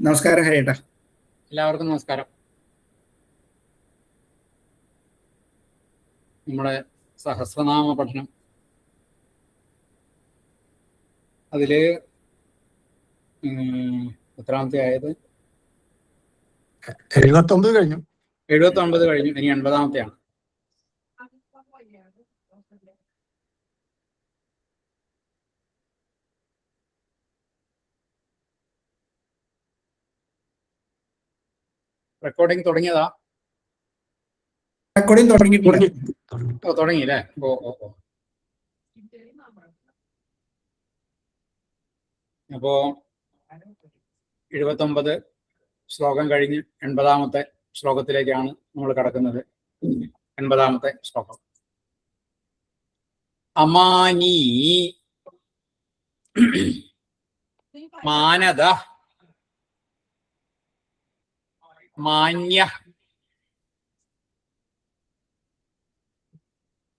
നമസ്കാരം ഹരിയേട്ടാ. എല്ലാവർക്കും നമസ്കാരം. നമ്മുടെ സഹസ്രനാമ പഠനം, അതില് എത്രാമത്തെ ആയത്? 79 കഴിഞ്ഞു. 79 കഴിഞ്ഞു. ഇനി 80-ാമത്തെയാണ്. റെക്കോർഡിംഗ് തുടങ്ങിയതാ? റെക്കോർഡിംഗ് തുടങ്ങിയിട്ടില്ല. തുടങ്ങിയില്ലേ? ഓ. അപ്പോ 79 ശ്ലോകം കഴിഞ്ഞ് 80-ാമത്തെ ശ്ലോകത്തിലേക്കാണ് നമ്മൾ കടക്കുന്നത്. 80-ാമത്തെ ശ്ലോകം. അമാനീ മാനദ മാന്യ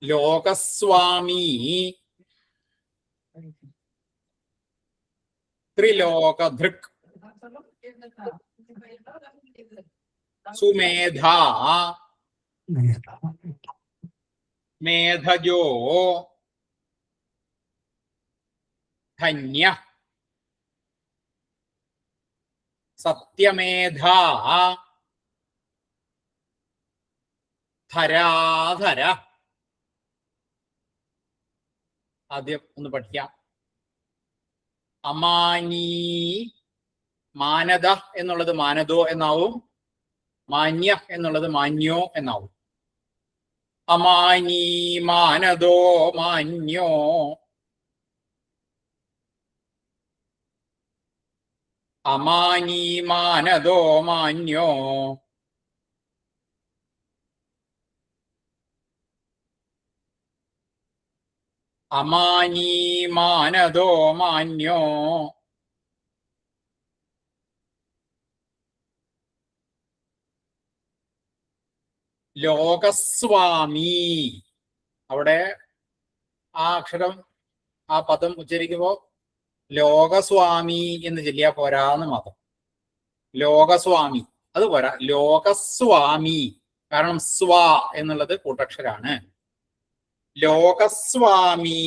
ലോകസ്വാമി ത്രിലോകധൃക് സുമേധാ മേധജോ ധന്യ സത്യമേധാ ധരാധര. ആദ്യം ഒന്ന് പഠിക്കാം. അമാനീ, മാനദ എന്നുള്ളത് മാനദോ എന്നാവും, മാന്യ എന്നുള്ളത് മാന്യോ എന്നാവും. അമാനീ മാനദോ മാന്യോ അമാനീ മാനദോ മാന്യോ അമാനീ മാനദോ മാന്യോ ലോകസ്വാമി. അവിടെ ആ അക്ഷരം, ആ പദം ഉച്ചരിക്കുമ്പോ ലോകസ്വാമി എന്ന് ചൊല്ലിയാ പോരാന്ന് മാത്രം. ലോകസ്വാമി അത് പോരാ, ലോകസ്വാമി. കാരണം സ്വ എന്നുള്ളത് കൂട്ടക്ഷരാണ്. ലോകസ്വാമി.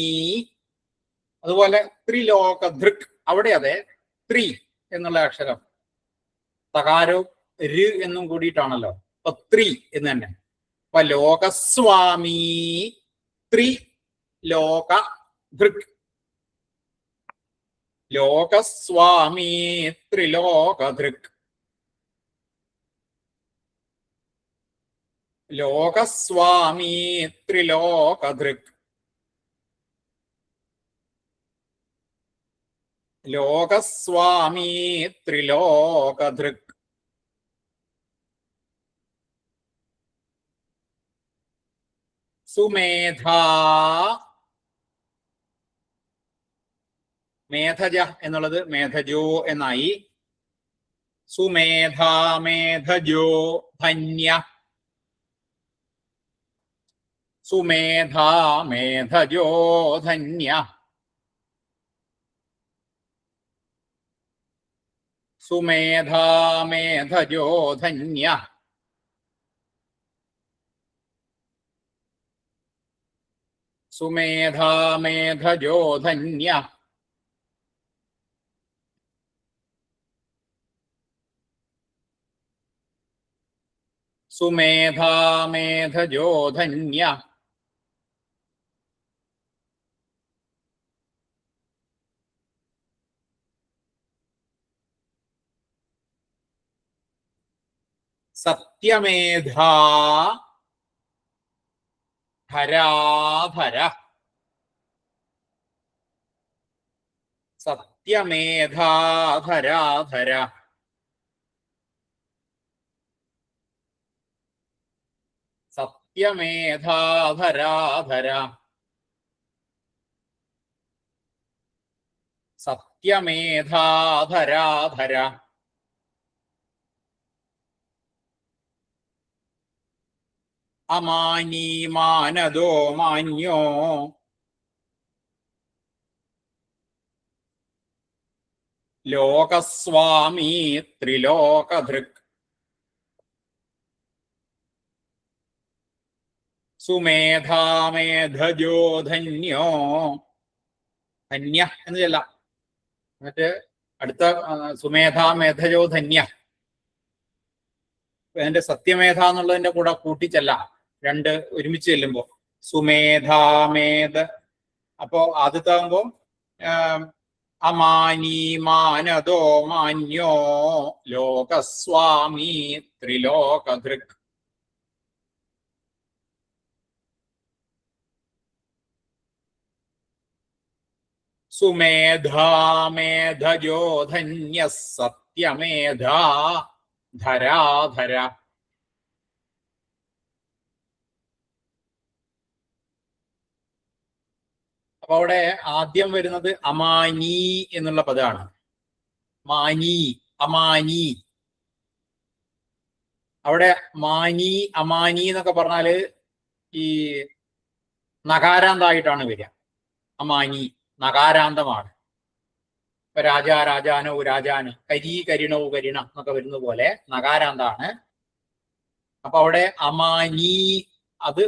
അതുപോലെ ത്രിലോകധൃക്, അവിടെ അതെ ത്രി എന്നുള്ള അക്ഷരം തകാരവും ര് എന്നും കൂടിയിട്ടാണല്ലോ. അപ്പൊ ത്രി എന്ന് തന്നെ. അപ്പൊ ലോകസ്വാമി ത്രിലോകധൃക്. ലോകസ്വാമി ത്രിലോകധൃക്. ലോകസ്വാമി ത്രിലോകധൃക്. ലോകസ്വാമി ത്രിലോകധൃക്. സുമേധാ, മേധജ എന്നുള്ളത് മേധജോ എന്നായി. സുമേധാ മേധജോ ധന്യ. സുമേധാ മേധജോ ധന്യ. സുമേധാ മേധജോ ധന്യ. സുമേധാ മേധജോ ധന്യ. സുമേധാ മേധജോ ധന്യ. സത്യമേധാ ധരാധര. സത്യമേധാ ധരാധര. സത്യമേധാ ധരാധര. സത്യമേധാ ധരാധര. അമാനീ മാനദോ മാന്യോ ലോകസ്വാമി ത്രിലോകധൃക് സുമേധാമേധജോ ധന്യോ ധന്യ എന്ന് ചെല്ലാം. എന്നിട്ട് അടുത്ത സുമേധാമേധജോ ധന്യ, അതിന്റെ സത്യമേധ എന്നുള്ളതിന്റെ കൂടെ കൂട്ടിച്ചെല്ലാം, രണ്ട് ഒരുമിച്ച് ചെല്ലുമ്പോ സുമേധാമേധ. അപ്പോ ആദ്യത്തെ ആകുമ്പോ അമാനി മാനദോ മാന്യോ ലോകസ്വാമി ത്രിലോകധൃക്. സുമേധാമേധജോ ധന്യ സത്യമേധാ ധരാധര. അപ്പൊ അവിടെ ആദ്യം വരുന്നത് അമാനി എന്നുള്ള പദമാണ്. മാനി, അമാനി. അവിടെ മാനി അമാനി എന്നൊക്കെ പറഞ്ഞാല് ഈ നകാരാന്തായിട്ടാണ് വരിക. അമാനി നകാരാന്തമാണ്. ഇപ്പൊ രാജ, രാജാനോ, രാജാന്, കരി, കരിണോ, കരിണ എന്നൊക്കെ വരുന്ന പോലെ നകാരാന്താണ്. അപ്പൊ അവിടെ അമാനി, അത്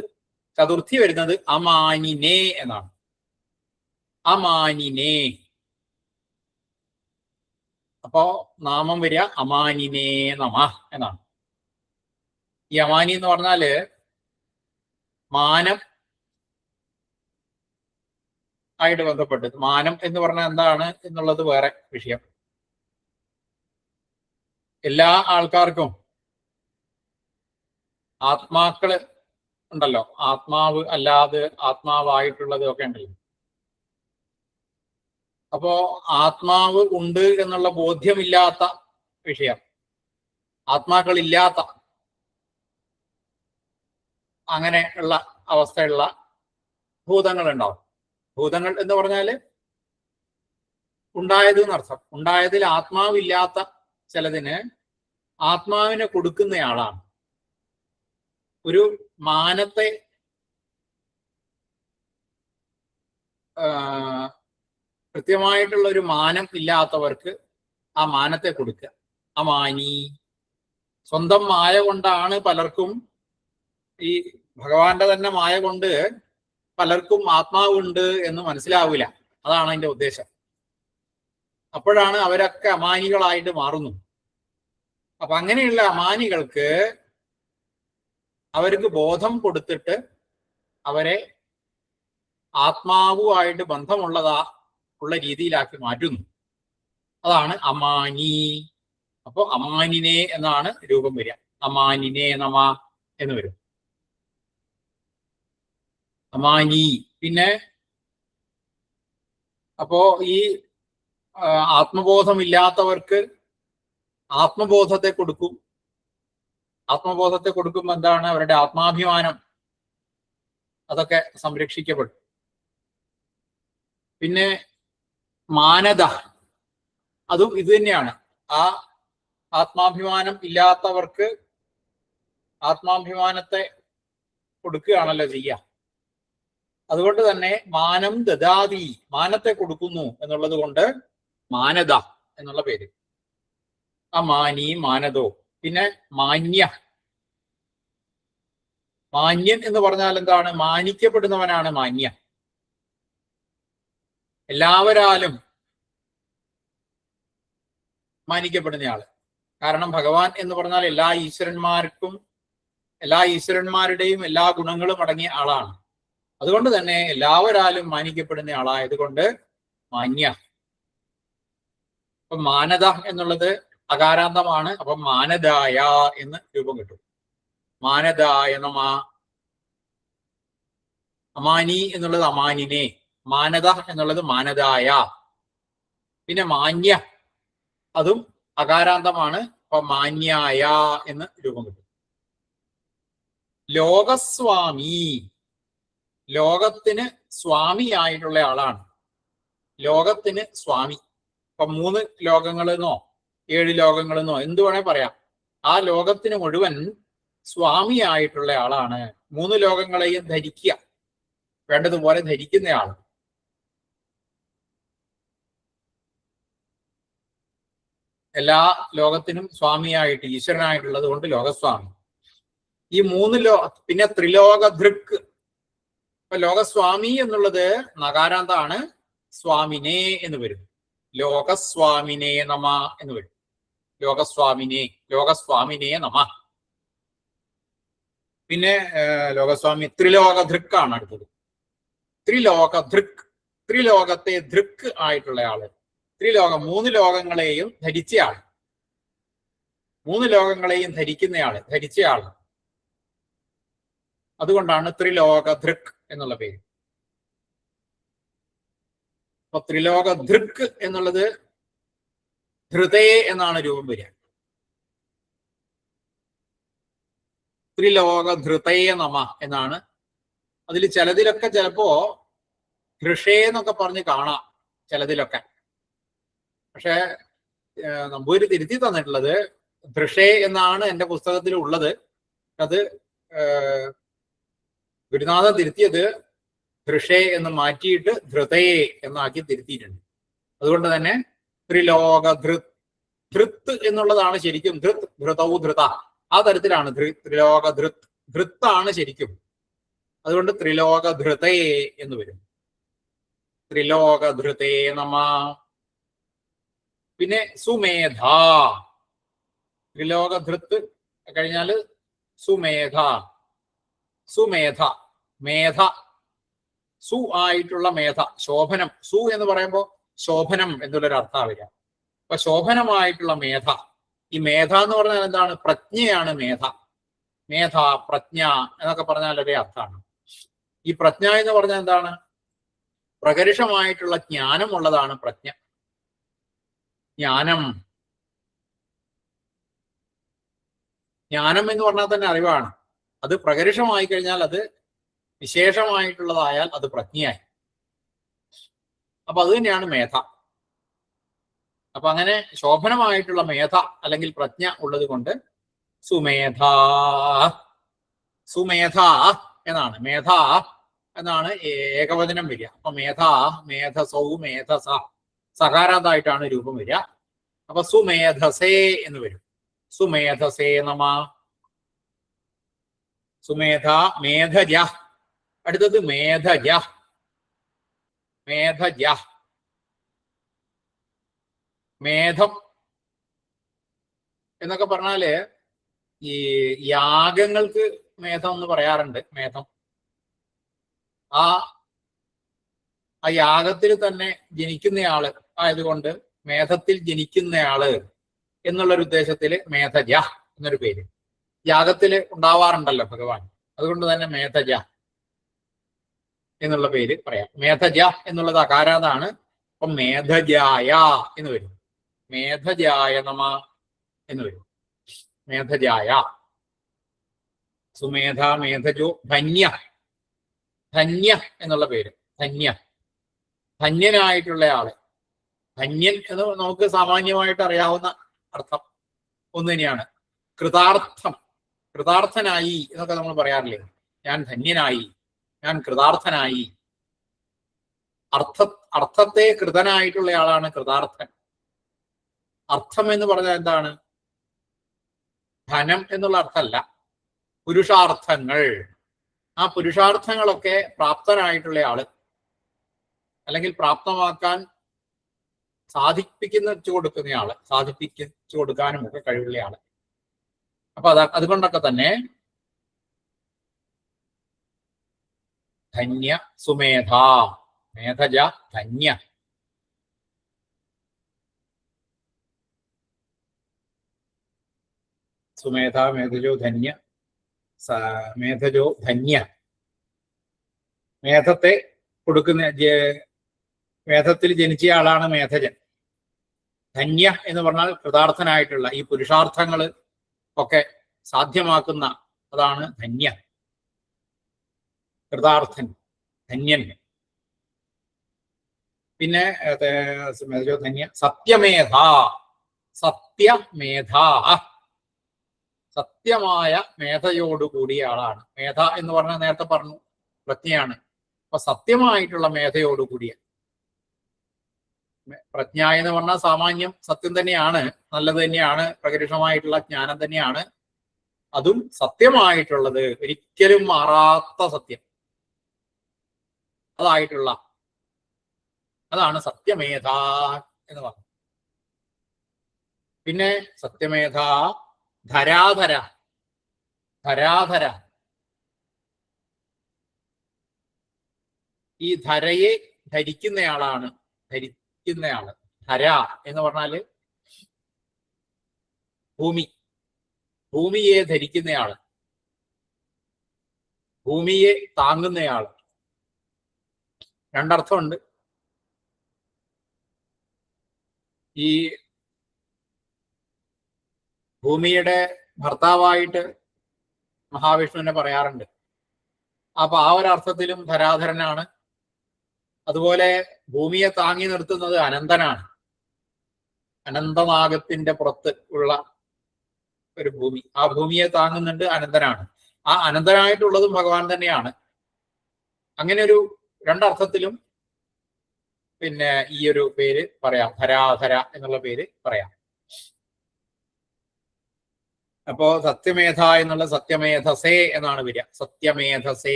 ചതുർത്ഥി വരുന്നത് അമാനിനെ എന്നാണ്. അമാനിനെ. അപ്പോ നാമം വരിക അമാനിനെ നമ എന്നാണ്. ഈ അമാനി എന്ന് പറഞ്ഞാല് മാനം ആയിട്ട് ബന്ധപ്പെട്ട്, മാനം എന്ന് പറഞ്ഞാൽ എന്താണ് എന്നുള്ളത് വേറെ വിഷയം. എല്ലാ ആൾക്കാർക്കും ആത്മാക്കള് ഉണ്ടല്ലോ, ആത്മാവ് അല്ലാതെ ആത്മാവായിട്ടുള്ളത് ഒക്കെ ഉണ്ടല്ലോ. അപ്പോ ആത്മാവ് ഉണ്ട് എന്നുള്ള ബോധ്യമില്ലാത്ത വിഷയം, ആത്മാക്കളില്ലാത്ത അങ്ങനെ ഉള്ള അവസ്ഥയുള്ള ഭൂതങ്ങൾ ഉണ്ടാവും. ഭൂതങ്ങൾ എന്ന് പറഞ്ഞാല് ഉണ്ടായത് എന്നർത്ഥം. ഉണ്ടായതിൽ ആത്മാവില്ലാത്ത ചിലതിന് ആത്മാവിനെ കൊടുക്കുന്നയാളാണ്. ഒരു മാനത്തെ കൃത്യമായിട്ടുള്ള ഒരു മാനം ഇല്ലാത്തവർക്ക് ആ മാനത്തെ കൊടുക്കുക. അമാനി. സ്വന്തം മായ കൊണ്ടാണ് പലർക്കും, ഈ ഭഗവാന്റെ തന്നെ മായ കൊണ്ട് പലർക്കും ആത്മാവുണ്ട് എന്ന് മനസ്സിലാവില്ല. അതാണ് അതിന്റെ ഉദ്ദേശം. അപ്പോഴാണ് അവരൊക്കെ അമാനികളായിട്ട് മാറുന്നു. അപ്പൊ അങ്ങനെയുള്ള അമാനികൾക്ക് അവർക്ക് ബോധം കൊടുത്തിട്ട് അവരെ ആത്മാവുമായിട്ട് ഉള്ള രീതിയിലാക്കി മാറ്റുന്നു. അതാണ് അമാനി. അപ്പൊ അമാനിനെ എന്നാണ് രൂപം വരിക. അമാനിനെ നമ എന്ന് വരും. അമാനി. പിന്നെ അപ്പോ ഈ ആത്മബോധമില്ലാത്തവർക്ക് ആത്മബോധത്തെ കൊടുക്കും. ആത്മബോധത്തെ കൊടുക്കുമ്പോൾ എന്താണ്, അവരുടെ ആത്മാഭിമാനം അതൊക്കെ സംരക്ഷിക്കപ്പെടും. പിന്നെ മാനത, അതും ഇത് തന്നെയാണ്. ആ ആത്മാഭിമാനം ഇല്ലാത്തവർക്ക് ആത്മാഭിമാനത്തെ കൊടുക്കുകയാണല്ലോ ചെയ്യുക. അതുകൊണ്ട് തന്നെ മാനം ദദാതി, മാനത്തെ കൊടുക്കുന്നു എന്നുള്ളത് കൊണ്ട് മാനദ എന്നുള്ള പേര്. അമാനി മാനദോ. പിന്നെ മാന്യ. മാന്യൻ എന്ന് പറഞ്ഞാൽ എന്താണ്? മാനിക്കപ്പെടുന്നവനാണ് മാന്യ. എല്ലാവരാലും മാനിക്കപ്പെടുന്നയാള്. കാരണം ഭഗവാൻ എന്ന് പറഞ്ഞാൽ എല്ലാ ഈശ്വരന്മാരുടെയും എല്ലാ ഗുണങ്ങളും അടങ്ങിയ ആളാണ്. അതുകൊണ്ട് തന്നെ എല്ലാവരാലും മാനിക്കപ്പെടുന്ന ആളായതുകൊണ്ട് മാന്യ. അപ്പൊ മാനദ എന്നുള്ളത് അകാരാന്തമാണ്. അപ്പൊ മാനദായ എന്ന് രൂപം കിട്ടും. മാനദായ നമ. അമാനി എന്നുള്ളത് അമാനിനെ, മാനദ എന്നുള്ളത് മാനദായ. പിന്നെ മാന്യ, അതും അകാരാന്തമാണ്. അപ്പൊ മാന്യായ എന്ന് രൂപം കിട്ടും. ലോകസ്വാമി, ലോകത്തിന് സ്വാമിയായിട്ടുള്ള ആളാണ്. ലോകത്തിന് സ്വാമി. ഇപ്പൊ 3 ലോകങ്ങളെന്നോ 7 ലോകങ്ങളെന്നോ എന്ത് വേണേ പറയാം. ആ ലോകത്തിന് മുഴുവൻ സ്വാമിയായിട്ടുള്ള ആളാണ്. 3 ലോകങ്ങളെയും ധരിക്കുക, വേണ്ടതുപോലെ ധരിക്കുന്നയാൾ. എല്ലാ ലോകത്തിനും സ്വാമിയായിട്ട് ഈശ്വരനായിട്ടുള്ളത് കൊണ്ട് ലോകസ്വാമി. ഈ പിന്നെ ത്രിലോകധൃക്. ഇപ്പൊ ലോകസ്വാമി എന്നുള്ളത് നകാരാന്താണ്, സ്വാമിനെ എന്ന് വരും. ലോകസ്വാമിനെ നമ എന്ന് വരും. ലോകസ്വാമിനെ നമ. പിന്നെ ലോകസ്വാമി ത്രിലോകധൃക്കാണ് അടുത്തത്. ത്രിലോകധൃക്, ത്രിലോകത്തെ ധൃക്ക് ആയിട്ടുള്ള ആള്. മൂന്ന് ലോകങ്ങളെയും ധരിച്ചയാള്, മൂന്ന് ലോകങ്ങളെയും ധരിച്ചയാള്. അതുകൊണ്ടാണ് ത്രിലോകധൃക് എന്നുള്ള പേര്. അപ്പൊ ത്രിലോകധൃക് എന്നുള്ളത് ധൃതേ എന്നാണ് രൂപം വരിക. ത്രിലോകധൃതേ നമ എന്നാണ്. അതിൽ ചിലതിലൊക്കെ ചിലപ്പോ ധൃഷേ എന്നൊക്കെ പറഞ്ഞ് കാണാം ചിലതിലൊക്കെ. പക്ഷെ നമ്പൂരി തിരുത്തി തന്നിട്ടുള്ളത് ധൃഷേ എന്നാണ് എൻ്റെ പുസ്തകത്തിൽ ഉള്ളത്. അത് ഗുരുനാഥൻ തിരുത്തിയത് ധൃഷേ എന്ന് മാറ്റിയിട്ട് ധൃതയെ എന്നാക്കി തിരുത്തിയിട്ടുണ്ട്. അതുകൊണ്ട് തന്നെ ധൃത്ത് എന്നുള്ളതാണ് ശരിക്കും. ധൃതൗ ധൃത ആ തരത്തിലാണ്. ധൃത്താണ് ശരിക്കും. അതുകൊണ്ട് ത്രിലോകധൃതയെ എന്ന് വരും. ത്രിലോകധൃതേ നമ. പിന്നെ സുമേധ. ത്രിലോകധൃത്ത് കഴിഞ്ഞാല് സുമേധ. മേധ, സു ആയിട്ടുള്ള മേധ, ശോഭനം. സു എന്ന് പറയുമ്പോൾ ശോഭനം എന്നുള്ളൊരു അർത്ഥം വരിക. അപ്പൊ ശോഭനമായിട്ടുള്ള മേധ. ഈ മേധ എന്ന് പറഞ്ഞാൽ എന്താണ്? പ്രജ്ഞയാണ് മേധ. പ്രജ്ഞ എന്നൊക്കെ പറഞ്ഞാൽ ഒരേ അർത്ഥമാണ്. ഈ പ്രജ്ഞ എന്ന് പറഞ്ഞാൽ എന്താണ്? പ്രകർഷമായിട്ടുള്ള ജ്ഞാനം ഉള്ളതാണ് പ്രജ്ഞ. ജ്ഞാനം എന്ന് പറഞ്ഞാൽ തന്നെ അറിവാണ്. അത് പ്രകർഷമായി കഴിഞ്ഞാൽ, അത് വിശേഷമായിട്ടുള്ളതായാൽ അത് പ്രജ്ഞയായി. അപ്പൊ അത് തന്നെയാണ് മേധ. അപ്പൊ അങ്ങനെ ശോഭനമായിട്ടുള്ള മേധ അല്ലെങ്കിൽ പ്രജ്ഞ ഉള്ളത് കൊണ്ട് സുമേധ എന്നാണ്. മേധ എന്നാണ് ഏകവചനം വരിക. അപ്പൊ മേധസൗ മേധസ സകാരാന്തായിട്ടാണ് രൂപം വരിക. അപ്പൊ സുമേധസേ എന്ന് വരും. സുമേധസേ നമ. സുമേധ, മേധജ. അടുത്തത് മേധജ. മേധം എന്നൊക്കെ പറഞ്ഞാല് ഈ യാഗങ്ങൾക്ക് മേധം എന്ന് പറയാറുണ്ട്. മേധം ആ യാഗത്തിൽ തന്നെ ജനിക്കുന്നയാള് ആയതുകൊണ്ട് മേധത്തിൽ ജനിക്കുന്നയാള് എന്നുള്ളൊരു ഉദ്ദേശത്തില് മേധജ എന്നൊരു പേര് യാഗത്തില് ഉണ്ടാവാറുണ്ടല്ലോ ഭഗവാൻ. അതുകൊണ്ട് തന്നെ മേധജ എന്നുള്ള പേര് പറയാം. മേധജ എന്നുള്ളത് അകാരാതാണ്. അപ്പം മേധജായ എന്ന് വരും. മേധജായ നമ എന്ന് വരും. മേധജായ. സുമേധ, മേധജോ. ധന്യ എന്നുള്ള പേര്. ധന്യനായിട്ടുള്ള ആള്. ധന്യൻ എന്ന് നമുക്ക് സാമാന്യമായിട്ട് അറിയാവുന്ന അർത്ഥം ഒന്ന് തന്നെയാണ്. കൃതാർത്ഥനായി എന്നൊക്കെ നമ്മൾ പറയാറില്ലേ? ഞാൻ ധന്യനായി, ഞാൻ കൃതാർത്ഥനായി. അർത്ഥത്തെ കൃതനായിട്ടുള്ള ആളാണ് കൃതാർത്ഥൻ. അർത്ഥം എന്ന് പറഞ്ഞാൽ എന്താണ്? ധനം എന്നുള്ള അർത്ഥമല്ല, പുരുഷാർത്ഥങ്ങൾ. ആ പുരുഷാർത്ഥങ്ങളൊക്കെ പ്രാപ്തനായിട്ടുള്ള ആള്, അല്ലെങ്കിൽ പ്രാപ്തമാക്കാൻ സാധിപ്പിച്ചു കൊടുക്കുന്നയാള്, സാധിപ്പിച്ചു കൊടുക്കാനും ഒക്കെ കഴിവുള്ള ആള്. അപ്പൊ അതുകൊണ്ടൊക്കെ തന്നെ ധന്യ, സുമേധ, മേധജ, ധന്യ. സുമേധ, മേധജോ, ധന്യ. മേധജോ, ധന്യ. മേധത്തെ കൊടുക്കുന്ന, മേധത്തിൽ ജനിച്ച ആളാണ് മേധജൻ. ധന്യ എന്ന് പറഞ്ഞാൽ കൃതാർത്ഥനായിട്ടുള്ള, ഈ പുരുഷാർത്ഥങ്ങൾ ഒക്കെ സാധ്യമാക്കുന്ന അതാണ് ധന്യ. കൃതാർത്ഥൻ, ധന്യൻ. പിന്നെ മേധജോ, ധന്യ. സത്യമേധ. സത്യമായ മേധയോടുകൂടിയ ആളാണ്. മേധ എന്ന് പറഞ്ഞാൽ നേരത്തെ പറഞ്ഞു പ്രജ്ഞയാണ്. അപ്പൊ സത്യമായിട്ടുള്ള മേധയോടുകൂടിയ. പ്രജ്ഞ എന്ന് പറഞ്ഞാൽ സാമാന്യം സത്യം തന്നെയാണ്, നല്ലത് തന്നെയാണ്, പ്രകൃഷമായിട്ടുള്ള ജ്ഞാനം തന്നെയാണ്. അതും സത്യമായിട്ടുള്ളത്, ഒരിക്കലും മാറാത്ത സത്യം അതാണ് സത്യമേധ എന്ന് പറഞ്ഞു. പിന്നെ സത്യമേധ ധരാധര. ഈ ധരയെ ധരിക്കുന്നയാളാണ്. ധര എന്ന് പറഞ്ഞാല് ഭൂമിയെ ധരിക്കുന്നയാള്, ഭൂമിയെ താങ്ങുന്നയാള്. രണ്ടർത്ഥമുണ്ട്. ഈ ഭൂമിയുടെ ഭർത്താവായിട്ട് മഹാവിഷ്ണുവിനെ പറയാറുണ്ട്. അപ്പൊ ആ ഒരർത്ഥത്തിലും ധരാധരനാണ്. അതുപോലെ ഭൂമിയെ താങ്ങി നിർത്തുന്നത് അനന്തനാണ്. അനന്തനാഗത്തിന്റെ പുറത്ത് ഉള്ള ഒരു ഭൂമി, ആ ഭൂമിയെ താങ്ങുന്നുണ്ട്, അനന്തനാണ്. ആ അനന്തനായിട്ടുള്ളതും ഭഗവാൻ തന്നെയാണ്. അങ്ങനെ ഒരു രണ്ടർത്ഥത്തിലും പിന്നെ ഈ ഒരു പേര് പറയാം, ധരാധര എന്നുള്ള പേര് പറയാം. അപ്പോ സത്യമേധ എന്നുള്ള സത്യമേധസേ എന്നാണ് വരിക. സത്യമേധസേ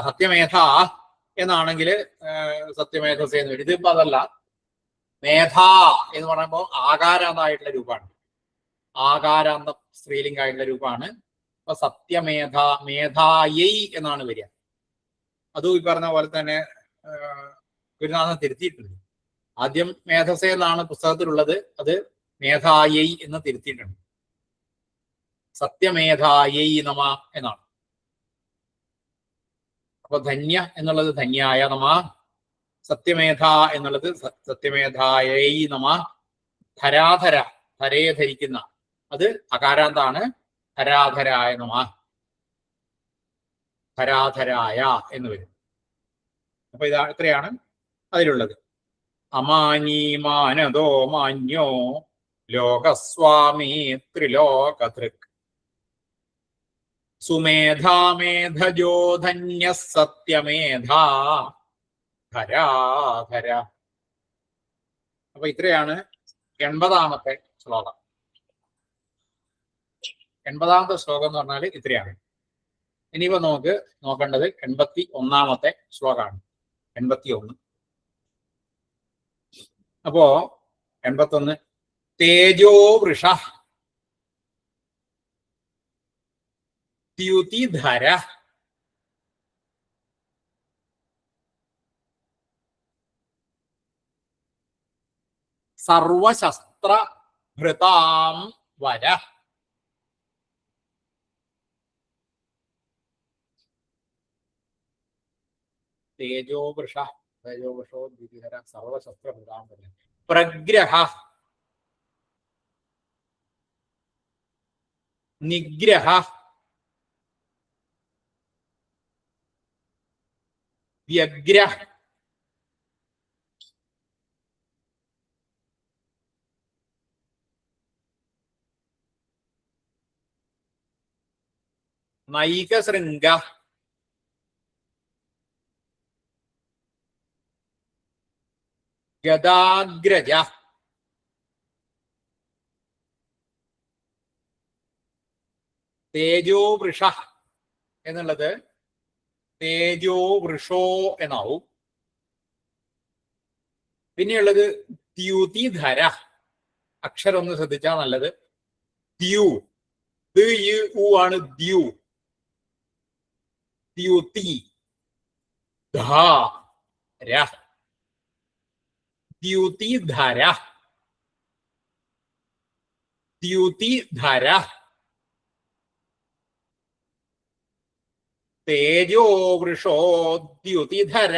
സത്യമേധ എന്നാണെങ്കിൽ സത്യമേധസേ എന്ന് വരും. ഇതിപ്പോ അതല്ല. മേധ എന്ന് പറയുമ്പോൾ ആകാരാന്തായിട്ടുള്ള രൂപമാണ്. ആകാരാന്തം സ്ത്രീലിംഗായിട്ടുള്ള രൂപമാണ്. അപ്പൊ സത്യമേധ, മേധായൈ എന്നാണ് വരിക. അതും ഈ പറഞ്ഞ പോലെ തന്നെ ഗുരുനാഥൻ തിരുത്തിയിട്ടുണ്ട്. ആദ്യം മേധസേ എന്നാണ് പുസ്തകത്തിലുള്ളത്, അത് മേധായൈ എന്ന് തിരുത്തിയിട്ടുണ്ട്. സത്യമേധായൈ നമ എന്നാണ്. അപ്പൊ ധന്യ എന്നുള്ളത് ധന്യായ നമ, സത്യമേധ എന്നുള്ളത് സത്യമേധായൈ നമ. ധരാധര, ധരയെ ധരിക്കുന്ന, അത് അകാരാന്താണ്. ധരാധരായ നമ, ധരാധരായ എന്ന് വരും. അപ്പൊ ഇത്രയാണ് അതിലുള്ളത്. അമാനീ മാനദോ മാന്യോ ലോകസ്വാമി ത്രിലോകധൃക് സുമേധാമേധജോ ധന്യ സത്യമേധാ ധരാധര. അപ്പൊ ഇത്രയാണ് 80-ാമത്തെ ശ്ലോകം. 80-ാമത്തെ ശ്ലോകം എന്ന് പറഞ്ഞാൽ ഇത്രയാണ്. ഇനിയിപ്പോ നമുക്ക് നോക്കേണ്ടത് 81-ാമത്തെ ശ്ലോകമാണ്. 81. അപ്പോ 81 തേജോ വൃഷ ദ്യുതിധര സർവശസ്ത്രഭൃതാം വര. തേജോവൃഷോ ദ്യുതിധര സർവശസ്ത്രഭൃതാം വര. പ്രഗ്രഹ നിഗ്രഹ വ്യഗ്ര നൈകശൃംഗ ഗദാഗ്രജ തേജോവൃഷ എന്നുള്ളത് തേജോ വൃഷോ എന്നാവും. പിന്നെയുള്ളത് ദ്യുതിധര. അക്ഷരം ഒന്ന് ശ്രദ്ധിച്ചാൽ നല്ലത്. ദ്യു ആണ് ദ്യു. ദ്യുതി ധര, ദ്യുതിധര, ദ്യുതിധര. തേജോ വൃഷോ ദ്യുതിധര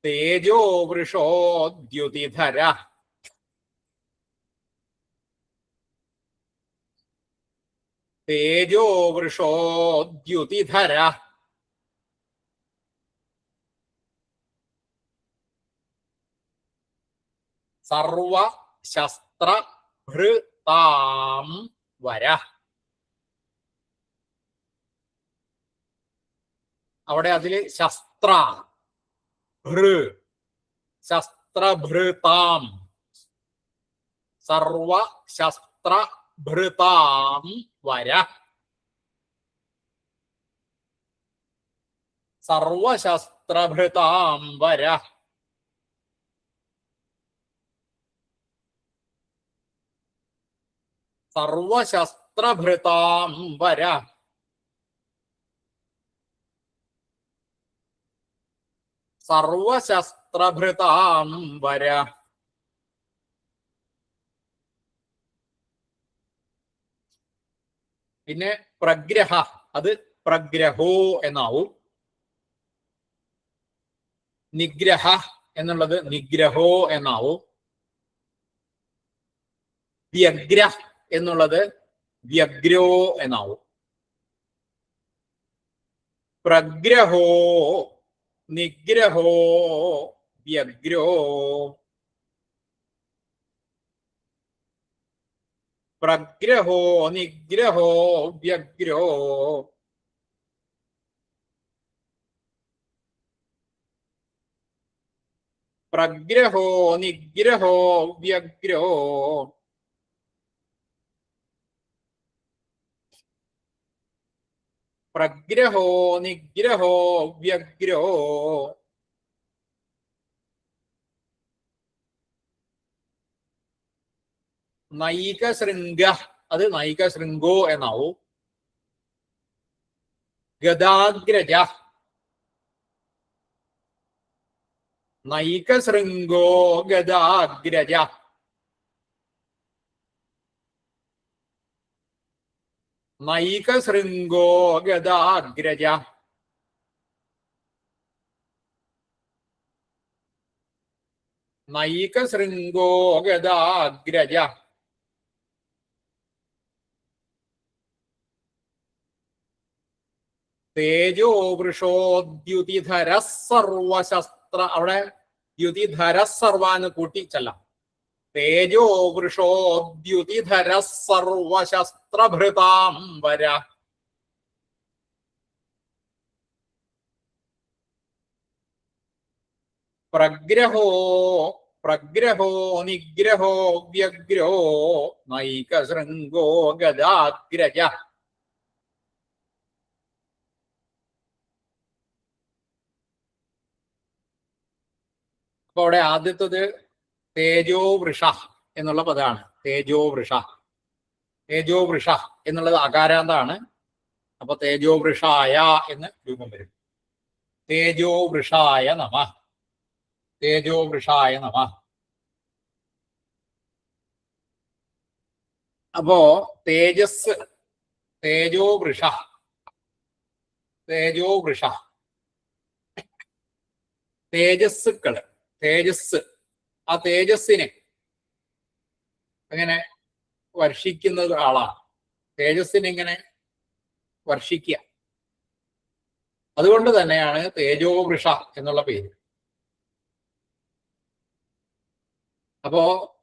തേജോ വൃഷോ ദ്യുതിധര. തേജോ വൃഷോ ദ്യുതിധര. സർവശസ്ത്രഭൃതാം വര. അവിടെ അതില് ശസ്ത്ര ശസ്ത്രഭൃതാം സർവ ശസ്ത്രഭൃതാം വര സർവശസ്ത്രഭൃതാം വര സർവശസ്ത്രഭൃതാം വര സർവശസ്ത്രഭൃതാം വര. പിന്നെ പ്രഗ്രഹ അത് പ്രഗ്രഹോ എന്നാവും. നിഗ്രഹ എന്നുള്ളത് നിഗ്രഹോ എന്നാവും. വ്യഗ്ര എന്നുള്ളത് വ്യഗ്രോ എന്നാവും. പ്രഗ്രഹോ നിഗ്രഹോ വ്യഗ്രോ. പ്രഗ്രഹോ നിഗ്രഹോ വ്യഗ്രോ. പ്രഗ്രഹോ നിഗ്രഹോ വ്യഗ്രോ. പ്രഗ്രഹോ നിഗ്രഹോ വ്യഗ്രോ. നൈകശൃംഗ അത് നൈകശൃംഗോ എന്നാവും. ഗദാഗ്രജ നൈകശൃംഗോ ഗദാഗ്രജ. നൈകശൃംഗോ ഗദാഗ്രജ. നൈകശൃംഗോ ഗദാഗ്രജ. തേജോ വൃഷോദ്യുതിധര സർവശസ്ത്ര അവിടെ ദ്യുതിധര സർവാന്ന് കൂട്ടി ചെല്ലാം. തേജോ വൃഷോദ്യുതിധര സർവശസ്ത്രഭൃതാം വര. പ്രഗ്രഹോ പ്രഗ്രഹോ നിഗ്രഹോ വ്യഗ്രോ നൈകശൃംഗോ ഗദാഗ്രജ. അപ്പൊ അവിടെ ആദ്യത്തത് തേജോ വൃഷ എന്നുള്ള പദമാണ്. തേജോ വൃഷ. തേജോ വൃഷ എന്നുള്ളത് അകാരാന്താണ്. അപ്പൊ തേജോ വൃഷായ എന്ന് രൂപം വരും. തേജോ വൃഷായ നമഃ. തേജോ വൃഷായ നമഃ. അപ്പോ തേജസ് തേജോ വൃഷ. തേജോ വൃഷ തേജസ്സുക്കള്. തേജസ് ആ തേജസ്സിനെ അങ്ങനെ വർഷിക്കുന്നത് ആളാണ്. തേജസ്സിനെ ഇങ്ങനെ വർഷിക്കുക. അതുകൊണ്ട് തന്നെയാണ് തേജോ വൃഷ എന്നുള്ള പേര്. അപ്പോ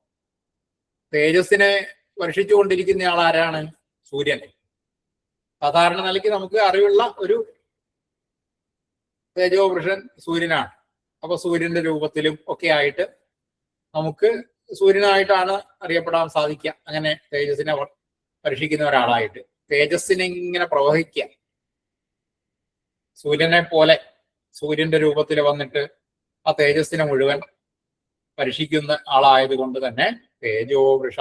തേജസ്സിനെ വർഷിച്ചുകൊണ്ടിരിക്കുന്ന ആൾ ആരാണ്? സൂര്യൻ. സാധാരണ നിലയ്ക്ക് നമുക്ക് അറിവുള്ള ഒരു തേജോ വൃഷൻ സൂര്യനാണ്. അപ്പൊ സൂര്യന്റെ രൂപത്തിലും ഒക്കെ ആയിട്ട് നമുക്ക് സൂര്യനായിട്ടാണ് അറിയപ്പെടാൻ സാധിക്കുക. അങ്ങനെ തേജസ്സിനെ വർഷിക്കുന്ന ഒരാളായിട്ട് തേജസ്സിനെ ഇങ്ങനെ പ്രവഹിക്കുക. സൂര്യനെ പോലെ സൂര്യന്റെ രൂപത്തിൽ വന്നിട്ട് ആ തേജസ്സിനെ മുഴുവൻ പരിഷിക്കുന്ന ആളായത് കൊണ്ട് തന്നെ തേജോ വൃഷ.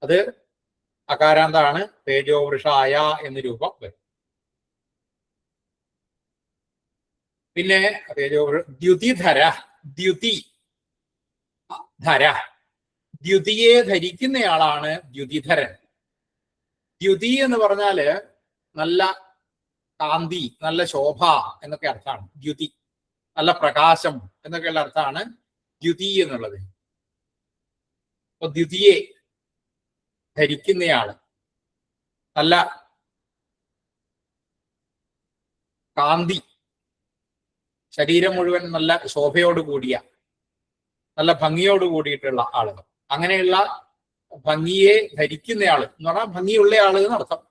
അത് അകാരാന്താണ്. തേജോ വൃഷായ എന്ന് രൂപം വരും. പിന്നെ തേജോ ദ്യുതിധര. ദ്യുതി ധര. ദ്യുതിയെ ധരിക്കുന്നയാളാണ് ദ്യുതിധരൻ. ദ്യുതി എന്ന് പറഞ്ഞാല് നല്ല കാന്തി, നല്ല ശോഭ എന്നൊക്കെ അർത്ഥമാണ്. ദ്യുതി നല്ല പ്രകാശം എന്നൊക്കെയുള്ള അർത്ഥമാണ് ദ്യുതി എന്നുള്ളത്. അപ്പൊ ദ്യുതിയെ ധരിക്കുന്നയാള്, നല്ല കാന്തി, ശരീരം മുഴുവൻ നല്ല ശോഭയോട് കൂടിയ, നല്ല ഭംഗിയോട് കൂടിയിട്ടുള്ള ആളുകൾ. അങ്ങനെയുള്ള ഭംഗിയെ ധരിക്കുന്നയാള് എന്ന് പറഞ്ഞാൽ ഭംഗിയുള്ള ആള് എന്നർത്ഥം.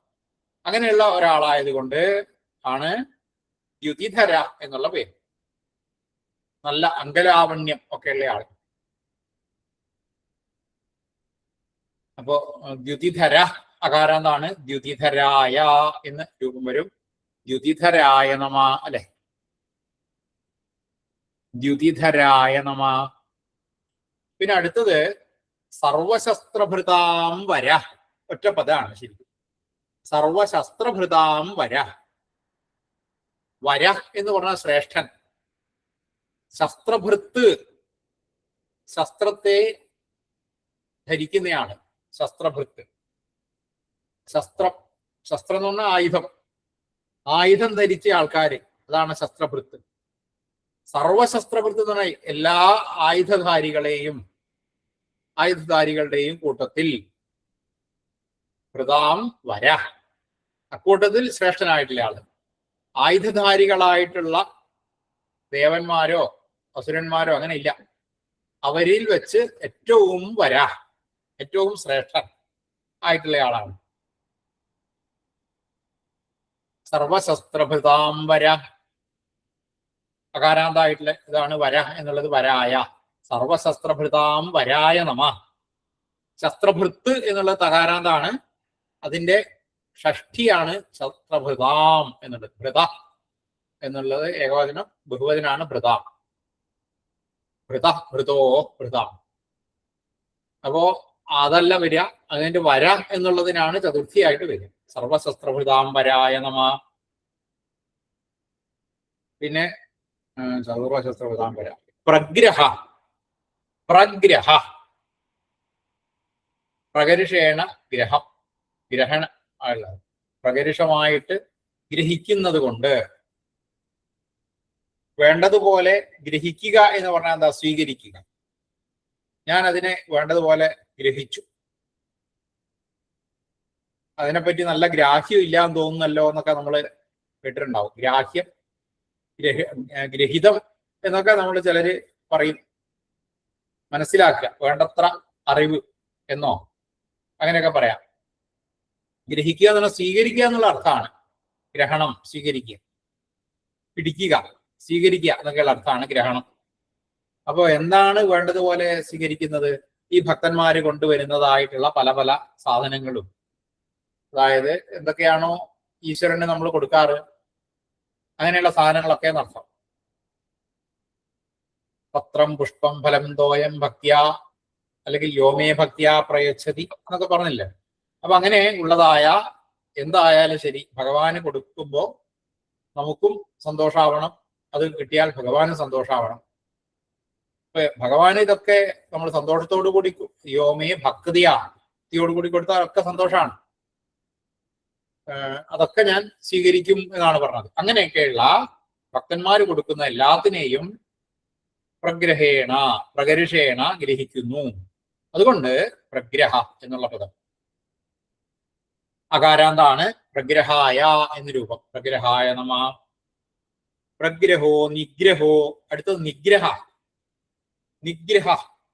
അങ്ങനെയുള്ള ഒരാളായത് കൊണ്ട് ആണ് ദ്യുതിധര എന്നുള്ള പേര്. നല്ല അങ്കലാവണ്യം ഒക്കെയുള്ള ആൾ. അപ്പോ ദ്യുതിധര അകാരാന്താണ് ദ്യുതിധരായ എന്ന് രൂപം വരും. ദ്യുതിധരായ നമ അല്ലെ, ദ്യുതിധരായ നമ. പിന്നെ അടുത്തത് സർവശസ്ത്രഭൃതാം വര. ഒറ്റ പദമാണ് ശരിക്കും. സർവശസ്ത്രഭൃതാം വര. വര എന്ന് പറഞ്ഞാൽ ശ്രേഷ്ഠൻ. ശസ്ത്രഭൃത്ത്, ശസ്ത്രത്തെ ധരിക്കുന്നയാണ് ശസ്ത്രഭൃത്ത്. ശസ്ത്രം, ശസ്ത്രം എന്ന് പറഞ്ഞാൽ ആയുധം. ആയുധം ധരിച്ച ആൾക്കാര്, അതാണ് ശസ്ത്രഭൃത്ത്. സർവശസ്ത്രഭൃത്ത് എന്ന് പറഞ്ഞാൽ എല്ലാ ആയുധധാരികളുടെയും കൂട്ടത്തിൽ ഭൃതാം വര, അക്കൂട്ടത്തിൽ ശ്രേഷ്ഠനായിട്ടുള്ള ആള്. ആയുധധാരികളായിട്ടുള്ള ദേവന്മാരോ അസുരന്മാരോ അങ്ങനെ ഇല്ല. അവരിൽ വെച്ച് ഏറ്റവും വര, ഏറ്റവും ശ്രേഷ്ഠൻ ആയിട്ടുള്ള ആളാണ്. സർവശസ്ത്രഭൃതാം വര. അകാരാന്തായിട്ടുള്ള ഇതാണ് വര എന്നുള്ളത്. വരായ, സർവശസ്ത്രഭൃതാം വരായ നമ. ശസ്ത്രഭൃത്ത് എന്നുള്ളത് തകാരാന്താണ്. അതിന്റെ ഷഷ്ഠിയാണ് ശസ്ത്രഭൃതാം എന്നുള്ളത്. ഭൃത എന്നുള്ളത് ഏകവചനം, ബഹുവചനാണ് ഭൃത. ഭൃത, ഭൃതോ, ഭൃത. അപ്പോ അതല്ല വരിക, അതിന്റെ വര എന്നുള്ളതിനാണ് ചതുർത്ഥിയായിട്ട് വരിക. സർവശസ്ത്രഭൃതാം വരായ നമ. പിന്നെ സർവശസ്ത്രഭൃതാം വര. പ്രഗ്രഹ. പ്രഗ്രഹ, പ്രകരുഷേണ ഗ്രഹം, ഗ്രഹണ ആയുള്ള പ്രകരുഷമായിട്ട് ഗ്രഹിക്കുന്നത് കൊണ്ട്. വേണ്ടതുപോലെ ഗ്രഹിക്കുക എന്ന് പറഞ്ഞാൽ എന്താ? സ്വീകരിക്കുക. ഞാൻ അതിനെ വേണ്ടതുപോലെ ഗ്രഹിച്ചു, അതിനെപ്പറ്റി നല്ല ഗ്രാഹ്യം ഇല്ലാന്ന് തോന്നുന്നല്ലോ എന്നൊക്കെ നമ്മൾ കേട്ടിട്ടുണ്ടാവും. ഗ്രാഹ്യം, ഗ്രഹിതം എന്നൊക്കെ നമ്മൾ ചിലര് പറയും. മനസ്സിലാക്കുക, വേണ്ടത്ര അറിവ് എന്നോ അങ്ങനെയൊക്കെ പറയാം. ഗ്രഹിക്കുക എന്ന് പറഞ്ഞാൽ സ്വീകരിക്കുക എന്നുള്ള അർത്ഥമാണ്. ഗ്രഹണം, സ്വീകരിക്കുക, പിടിക്കുക, സ്വീകരിക്കുക എന്നൊക്കെയുള്ള അർത്ഥമാണ് ഗ്രഹണം. അപ്പോൾ എന്താണ് വേണ്ടതുപോലെ സ്വീകരിക്കുന്നത്? ഈ ഭക്തന്മാര് കൊണ്ടുവരുന്നതായിട്ടുള്ള പല പല സാധനങ്ങളും, അതായത് എന്തൊക്കെയാണോ ഈശ്വരന് നമ്മൾ കൊടുക്കാറ്, അങ്ങനെയുള്ള സാധനങ്ങളൊക്കെ നടത്താം. പത്രം പുഷ്പം ഫലം തോയം ഭക്തിയ, അല്ലെങ്കിൽ യോമേ ഭക്തിയ പ്രയച്ഛതി എന്നൊക്കെ പറഞ്ഞില്ലേ. അപ്പൊ അങ്ങനെ ഉള്ളതായ എന്തായാലും ശരി, ഭഗവാന് കൊടുക്കുമ്പോൾ നമുക്കും സന്തോഷാവണം, അത് കിട്ടിയാൽ ഭഗവാനും സന്തോഷാവണം. ഇപ്പൊ ഭഗവാന് ഇതൊക്കെ നമ്മൾ സന്തോഷത്തോടു കൂടി, യോമേ ഭക്തിയാ, ഭക്തിയോടുകൂടി കൊടുത്താൽ ഒക്കെ സന്തോഷമാണ്. അതൊക്കെ ഞാൻ സ്വീകരിക്കും എന്നാണ് പറഞ്ഞത്. അങ്ങനെയൊക്കെയുള്ള ഭക്തന്മാര് കൊടുക്കുന്ന എല്ലാത്തിനെയും പ്രഗ്രഹേണ, പ്രകരുഷേണ ഗ്രഹിക്കുന്നു. അതുകൊണ്ട് പ്രഗ്രഹ എന്നുള്ള പദം അകാരാന്താണ്. പ്രഗ്രഹായ എന്ന് രൂപം. പ്രഗ്രഹായ നമ. പ്രഗ്രഹോ, നിഗ്രഹോ. അടുത്തത് നിഗ്രഹ. നിഗ്രഹ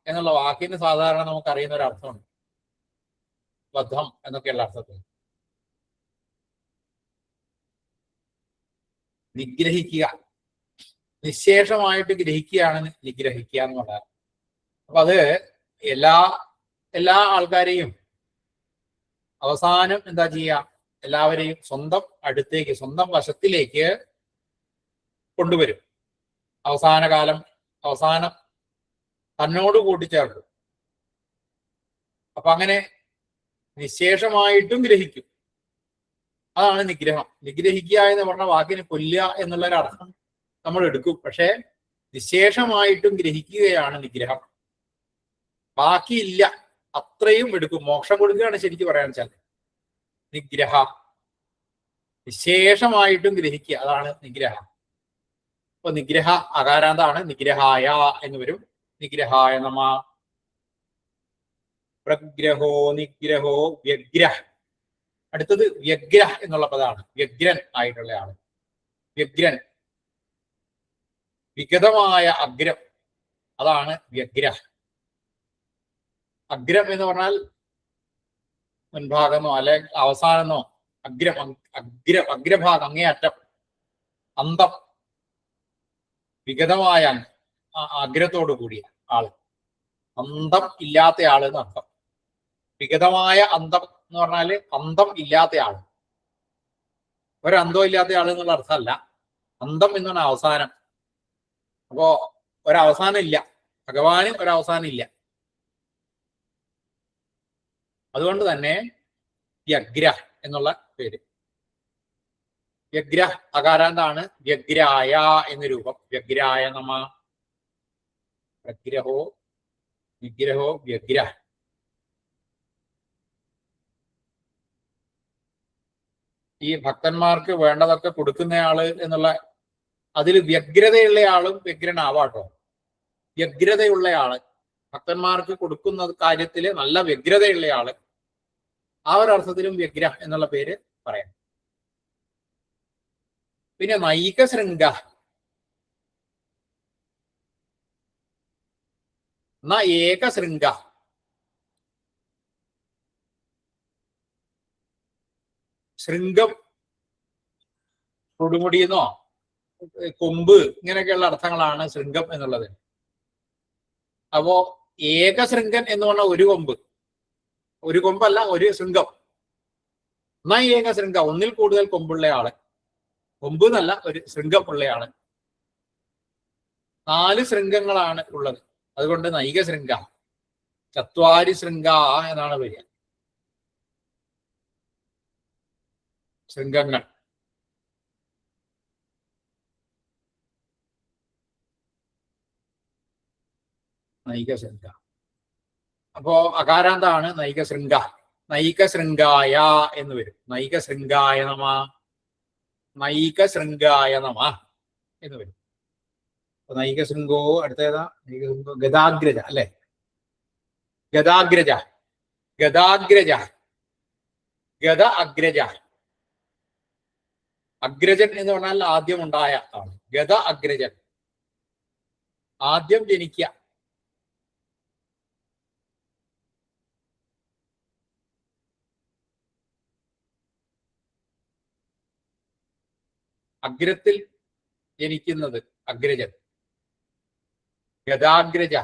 എന്നുള്ള വാക്കിന് സാധാരണ നമുക്ക് അറിയുന്ന ഒരു അർത്ഥമുണ്ട്, ബദ്ധം എന്നൊക്കെയുള്ള അർത്ഥത്തിൽ. നിഗ്രഹിക്കുക, നിശേഷമായിട്ട് ഗ്രഹിക്കുകയാണ് നിഗ്രഹിക്കുക എന്ന് പറഞ്ഞാൽ. അപ്പൊ അത് എല്ലാ ആൾക്കാരെയും അവസാനം എന്താ ചെയ്യുക? എല്ലാവരെയും സ്വന്തം അടുത്തേക്ക്, സ്വന്തം വശത്തിലേക്ക് കൊണ്ടുവരും. അവസാനം തന്നോട് കൂട്ടിച്ചേർക്കും. അപ്പൊ അങ്ങനെ നിശേഷമായിട്ടും ഗ്രഹിക്കും. അതാണ് നിഗ്രഹം. നിഗ്രഹിക്കുക എന്ന് പറഞ്ഞ വാക്കിന് കൊല്ലുക എന്നുള്ളൊരു അർത്ഥം നമ്മൾ എടുക്കും. പക്ഷെ നിശേഷമായിട്ടും ഗ്രഹിക്കുകയാണ് നിഗ്രഹം. ബാക്കിയില്ല, അത്രയും എടുക്കും. മോക്ഷം കൊടുക്കുകയാണ് ശരിക്കും പറയാൻ വെച്ചാൽ നിഗ്രഹ. വിശേഷമായിട്ടും ഗ്രഹിക്കുക, അതാണ് നിഗ്രഹം. അപ്പൊ നിഗ്രഹ അകാരാന്താണ്. നിഗ്രഹായ എന്ന് വരും. നിഗ്രഹായ നമ. പ്രഗ്രഹോ, നിഗ്രഹോ, വ്യഗ്രഹ. അടുത്തത് വ്യഗ്രഹ എന്നുള്ള പദമാണ്. വ്യഗ്രൻ ആയിട്ടുള്ള ആള്. വ്യഗ്രൻ, വിഗതമായ അഗ്രം, അതാണ് വ്യഗ്രഹ. അഗ്രം എന്ന് പറഞ്ഞാൽ മുൻഭാഗമെന്നോ അല്ലെ അവസാനമെന്നോ. അഗ്രഭാഗം, അങ്ങേയറ്റം, അന്തം, വിഗതമായ ആഗ്രഹത്തോടു കൂടിയ ആള്, അന്തം ഇല്ലാത്ത ആള് എന്ന് അർത്ഥം. വിഗതമായ അന്തം എന്ന് പറഞ്ഞാല് അന്തം ഇല്ലാത്ത ആള്, ഒരന്തം ഇല്ലാത്ത ആള് എന്നുള്ള അർത്ഥമല്ല. അന്തം എന്ന് പറഞ്ഞാൽ അവസാനം. അപ്പോ ഒരവസാനം ഇല്ല, ഭഗവാന് ഒരവസാനം ഇല്ല. അതുകൊണ്ട് തന്നെ വ്യഗ്ര എന്നുള്ള പേര്. വ്യഗ്ര അകാരാന്താണ്, വ്യഗ്രായ എന്ന രൂപം. വ്യഗ്രായ നമ. വ്യഗ്രഹോ വിഗ്രഹോ വ്യഗ്ര. ഈ ഭക്തന്മാർക്ക് വേണ്ടതൊക്കെ കൊടുക്കുന്നയാള് എന്നുള്ള അതിൽ വ്യഗ്രതയുള്ള ആളും വ്യഗ്രനാവാട്ടോ. വ്യഗ്രതയുള്ള ആള്, ഭക്തന്മാർക്ക് കൊടുക്കുന്ന കാര്യത്തില് നല്ല വ്യഗ്രതയുള്ള ആള്, ആ ഒരു അർത്ഥത്തിലും വ്യഗ്ര എന്നുള്ള പേര് പറയാം. പിന്നെ നൈക ശൃംഗ, ഏക ശൃംഗ. ശൃംഗം കൊടുമുടിയെന്നോ കൊമ്പ് ഇങ്ങനെയൊക്കെയുള്ള അർത്ഥങ്ങളാണ് ശൃംഗം എന്നുള്ളത്. അപ്പോ ഏകശൃംഗൻ എന്ന് പറഞ്ഞാൽ ഒരു കൊമ്പ്, ഒരു കൊമ്പല്ല, ഒരു ശൃംഗം. ഏകശൃംഗ, ഒന്നിൽ കൂടുതൽ കൊമ്പുള്ള ആള്. കൊമ്പ് എന്നല്ല, ഒരു ശൃംഗം ഉള്ളയാള്. 4 ശൃംഗങ്ങളാണ് ഉള്ളത്. അതുകൊണ്ട് നൈക ശൃംഗ. ചത്വാരി ശൃംഗ എന്നാണ് പേര്. ശൃംഗങ്ങൾ. നൈക ശൃംഗ. അപ്പോ അകാരാന്താണ് നൈക ശൃംഗ. നൈക ശൃംഗായ എന്ന് വരും. നൈക ശൃംഗായ നമ, നൈക ശൃംഗായ നമ എന്ന് വരും. നൈക ശൃംഗോ അടുത്തേതാ? നൈക ശൃംഗോ ഗദാഗ്രജ അല്ലെ? ഗദാഗ്രജ, ഗദാഗ്രജ, ഗദ അഗ്രജ. അഗ്രജൻ എന്ന് പറഞ്ഞാൽ ആദ്യം ഉണ്ടായ ആണ്. ഗദ അഗ്രജൻ, ആദ്യം ജനിക്കുക. അഗ്രത്തിൽ ജനിക്കുന്നത് അഗ്രജൻ. ഗദാഗ്രജ,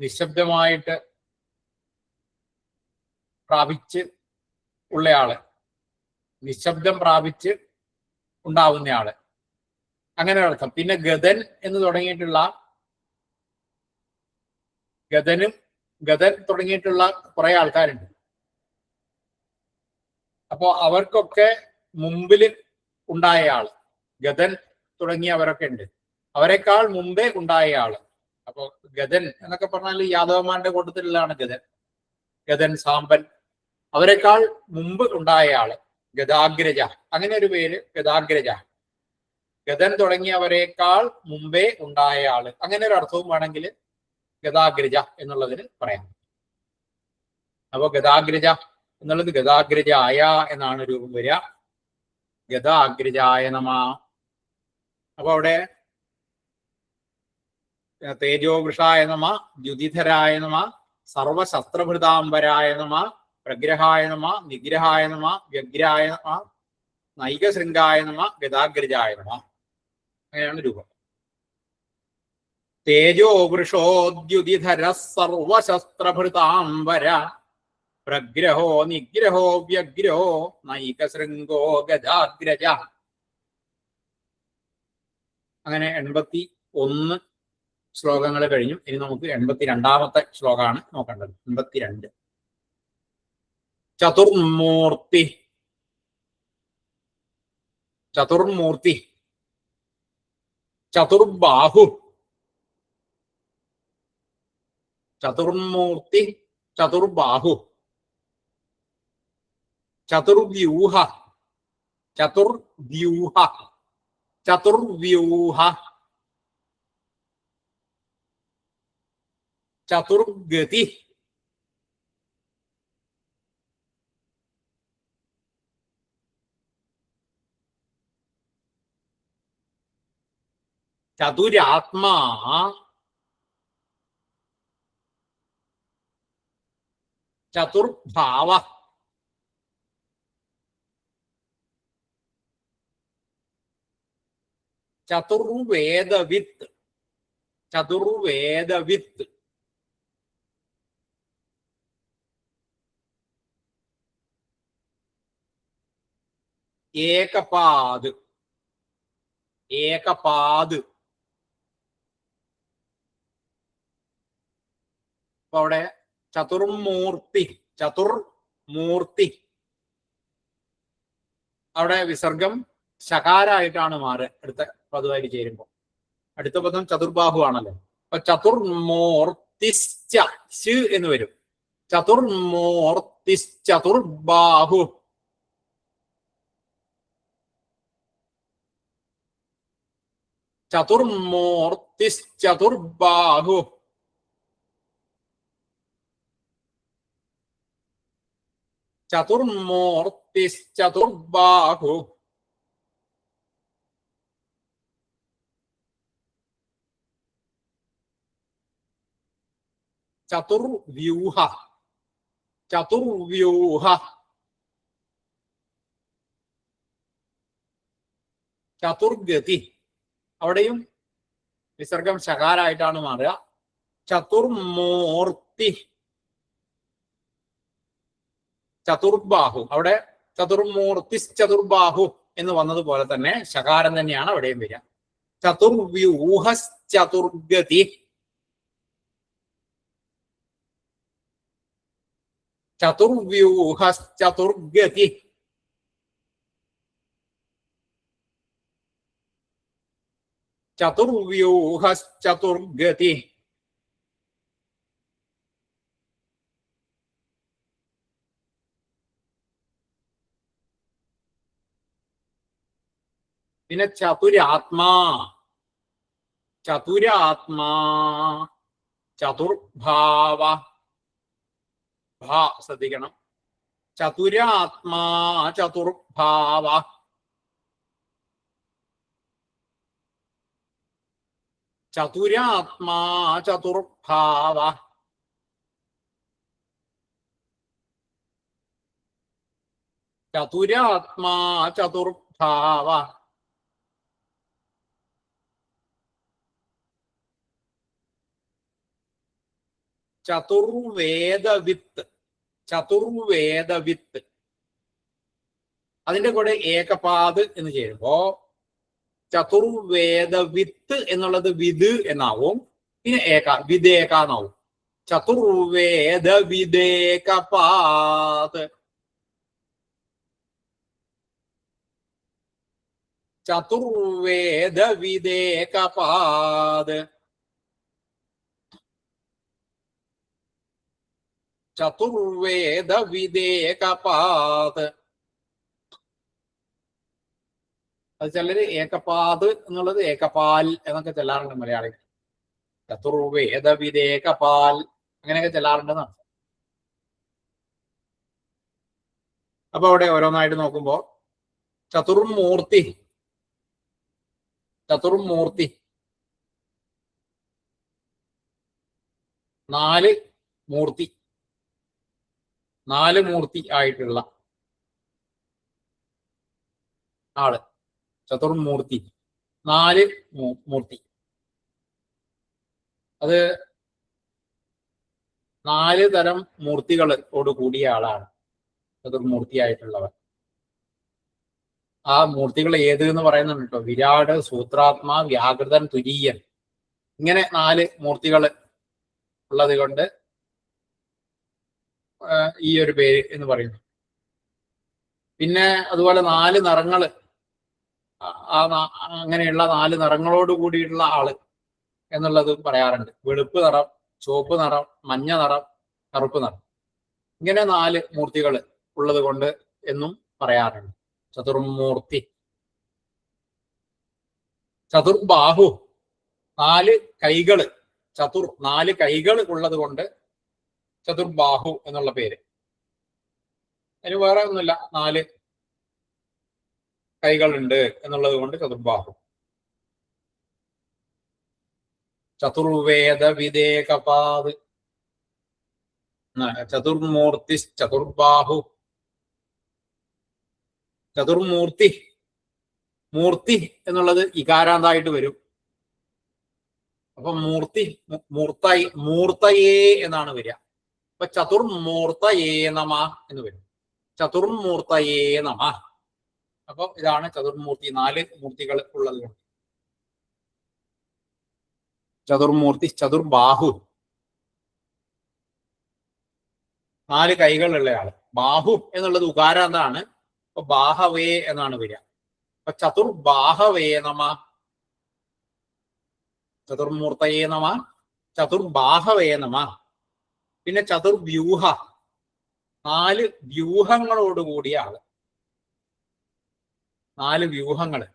നിശബ്ദമായിട്ട് പ്രാപിച്ച് ഉള്ളയാള്, നിശബ്ദം പ്രാപിച്ച് ഉണ്ടാവുന്നയാള്, അങ്ങനെ അർത്ഥം. പിന്നെ ഗദൻ എന്ന് തുടങ്ങിയിട്ടുള്ള, ഗദൻ തുടങ്ങിയിട്ടുള്ള കുറെ ആൾക്കാരുണ്ട്. അപ്പോ അവർക്കൊക്കെ മുമ്പിൽ ഉണ്ടായ ആള്, ഗദൻ തുടങ്ങിയവരൊക്കെ ഉണ്ട്. അവരെക്കാൾ മുമ്പേ ഉണ്ടായ ആള്. അപ്പോ ഗദൻ എന്നൊക്കെ പറഞ്ഞാൽ യാദവന്മാരുടെ കൂട്ടത്തിലുള്ളതാണ് ഗദൻ. ഗദൻ, സാമ്പൻ, അവരെക്കാൾ മുമ്പ് ഉണ്ടായ ആള് ഗദാഗ്രജ. അങ്ങനെ ഒരു പേര് ഗദാഗ്രജ. ഗദൻ തുടങ്ങിയവരെക്കാൾ മുമ്പേ ഉണ്ടായ ആള്, അങ്ങനെ ഒരു അർത്ഥവും വേണമെങ്കിൽ ഗദാഗ്രജ എന്നുള്ളതിന് പറയാം. അപ്പോ ഗദാഗ്രജ എന്നുള്ളത് ഗദാഗ്രജായ എന്നാണ് രൂപം വരിക. ഗദാഗ്രജായ നമ. അപ്പൊ അവിടെ തേജോവൃഷായ നമ, ദ്യുതിധരായ നമ, സർവശസ്ത്രഭൃതാംബരായ നമ, പ്രഗ്രഹായ നമ, നിഗ്രഹായ നമ, വ്യഗ്രായ നമ, നൈകശൃംഗായ നമ, ഗദാഗ്രജായ നമ. അങ്ങനെയാണ് രൂപം. തേജോവൃഷോദ്യുതിധര സർവശസ്ത്രഭൃതാംബര, പ്രഗ്രഹോ നിഗ്രഹോ വ്യഗ്രഹോ നൈകശൃംഗോ ഗദാഗ്രജ. അങ്ങനെ 81 ശ്ലോകങ്ങൾ കഴിഞ്ഞു. ഇനി നമുക്ക് 82ാമത്തെ ശ്ലോകമാണ് നോക്കേണ്ടത്. 82. ചതുർമൂർത്തി. ചതുർമൂർത്തി, ചതുർബാഹു. ചതുർമൂർത്തി, ചതുർബാഹു, ചതുർവ്യൂഹ, ചതുർവ്യൂഹ, ചതുർവ്യൂഹ, ചതുർഗതി. ചതുരാത്മാ, ചതുർഭാവ, ചതുർവേദവിത്ത്. ചതുർവേദവിത്ത്. ഏകപാദ്. ഏകപാദ്. അപ്പൊ അവിടെ ചതുർമൂർത്തി. ചതുർമൂർത്തി. അവിടെ വിസർഗം ശകാരായിട്ടാണ് മാറുക അടുത്ത പദമായിട്ട് ചേരുമ്പോൾ. അടുത്ത പദം ചതുർബാഹു ആണല്ലോ. അപ്പൊ ചതുർമൂർത്തിശ്ച എന്ന് വരും. ചതുർമൂർത്തിശ്ചതുർബാഹു. ചതുർമൂർത്തിശ്ചതുർബാഹു. ചതുർമൂർത്തിശ്ചതുർബാഹു. ചതുർവ്യൂഹ. ചതുർവ്യൂഹ. ചതുർഗതി. അവിടെയും വിസർഗം ശകാരായിട്ടാണ് മാറുക. ചതുർമൂർത്തി. ചതുർബാഹു. അവിടെ ചതുർമൂർത്തി ചതുർബാഹു എന്ന് വന്നതുപോലെ തന്നെ ശകാരം തന്നെയാണ് അവിടെയും വരിക. ചതുർവ്യൂഹ ചതുർഗതി. ചതുർവ്യൂഹ ചതുർഗതി. ചതുർവ്യൂഹ ചതുർഗതി. പിന്നെ ചതുരാത്മാ. ചതുരാത്മാ. ചതുർഭാവ. ഭാ ശ്രദ്ധിക്കണം. ചതുരാത്മാ ചതുർഭാവ. ചതുരാത്മാ ചതുർഭാവ. ചതുരാത്മാ ചതുർഭാവ. ചതുർവേദവിത്ത്. ചതുർവേദവിത്ത്. അതിന്റെ കൂടെ ഏകപാദ് എന്ന് ചേരുമ്പോ ചതുർവേദവിത്ത് എന്നുള്ളത് വിത് എന്നാവും. പിന്നെ വിദേക എന്നാവും. ചതുർവേദവിദേകപാദ്. ചതുർവേദവിദേകപാദ്. ചതുർവേദവിദേകപാദ്. അത് ചിലര് ഏകപാദ് എന്നുള്ളത് ഏകപാൽ എന്നൊക്കെ ചെല്ലാറുണ്ട് മലയാളികൾ. ചതുർവേദവിദേകപാൽ അങ്ങനെയൊക്കെ ചെല്ലാറുണ്ടെന്നാണ്. അപ്പൊ അവിടെ ഓരോന്നായിട്ട് നോക്കുമ്പോ ചതുർമൂർത്തി. ചതുർമൂർത്തി 4 മൂർത്തി. 4 മൂർത്തി ആയിട്ടുള്ള ആള്. ചതുർമൂർത്തി 4 മൂർത്തി. അത് 4 തരം മൂർത്തികളോട് കൂടിയ ആളാണ് ചതുർമൂർത്തിയായിട്ടുള്ളവൻ. ആ മൂർത്തികൾ ഏത് എന്ന് പറയുന്നുണ്ട് കേട്ടോ. വിരാട്, സൂത്രാത്മാ, വ്യാകൃതൻ, തുരീയൻ. ഇങ്ങനെ 4 മൂർത്തികൾ ഉള്ളത് കൊണ്ട് ഈ ഒരു പേര് എന്ന് പറയുന്നു. പിന്നെ അതുപോലെ 4 നിറങ്ങള്. അങ്ങനെയുള്ള 4 നിറങ്ങളോട് കൂടിയിട്ടുള്ള ആള് എന്നുള്ളത് പറയാറുണ്ട്. വെളുപ്പ് നിറം, ചുവപ്പ് നിറം, മഞ്ഞ നിറം, കറുപ്പ് നിറം. ഇങ്ങനെ 4 മൂർത്തികൾ ഉള്ളത് കൊണ്ട് എന്നും പറയാറുണ്ട്. ചതുർമൂർത്തി. ചതുർബാഹു 4 കൈകള്. 4 കൈകൾ ഉള്ളത് കൊണ്ട് ചതുർബാഹു എന്നുള്ള പേര്. അതിന് വേറെ ഒന്നുമില്ല, 4 കൈകളുണ്ട് എന്നുള്ളത് കൊണ്ട് ചതുർബാഹു. ചതുർവേദ വിദേകപാദ്. ചതുർമൂർത്തി ചതുർബാഹു. ചതുർമൂർത്തി മൂർത്തി എന്നുള്ളത് ഇകാരാന്തായിട്ട് വരും. അപ്പൊ മൂർത്തയേ എന്നാണ് വരിക. അപ്പൊ ചതുർമൂർത്തയേ നമ എന്ന് വരും. ചതുർമൂർത്തയേ നമ. അപ്പൊ ഇതാണ് ചതുർമൂർത്തി. 4 മൂർത്തികൾ ഉള്ളത്. ചതുർമൂർത്തി. ചതുർബാഹു, 4 കൈകളുള്ളയാള്. ബാഹു എന്നുള്ളത് ഉകാരാന്താണ്. അപ്പൊ ബാഹവേ എന്നാണ് വരിക. അപ്പൊ ചതുർബാഹവേ നമ. ചതുർമൂർത്തയേ നമ, ചതുർബാഹവേ നമ. പിന്നെ ചതുർവ്യൂഹ, 4 വ്യൂഹങ്ങളോട് കൂടിയ ആള്. 4 വ്യൂഹങ്ങള്.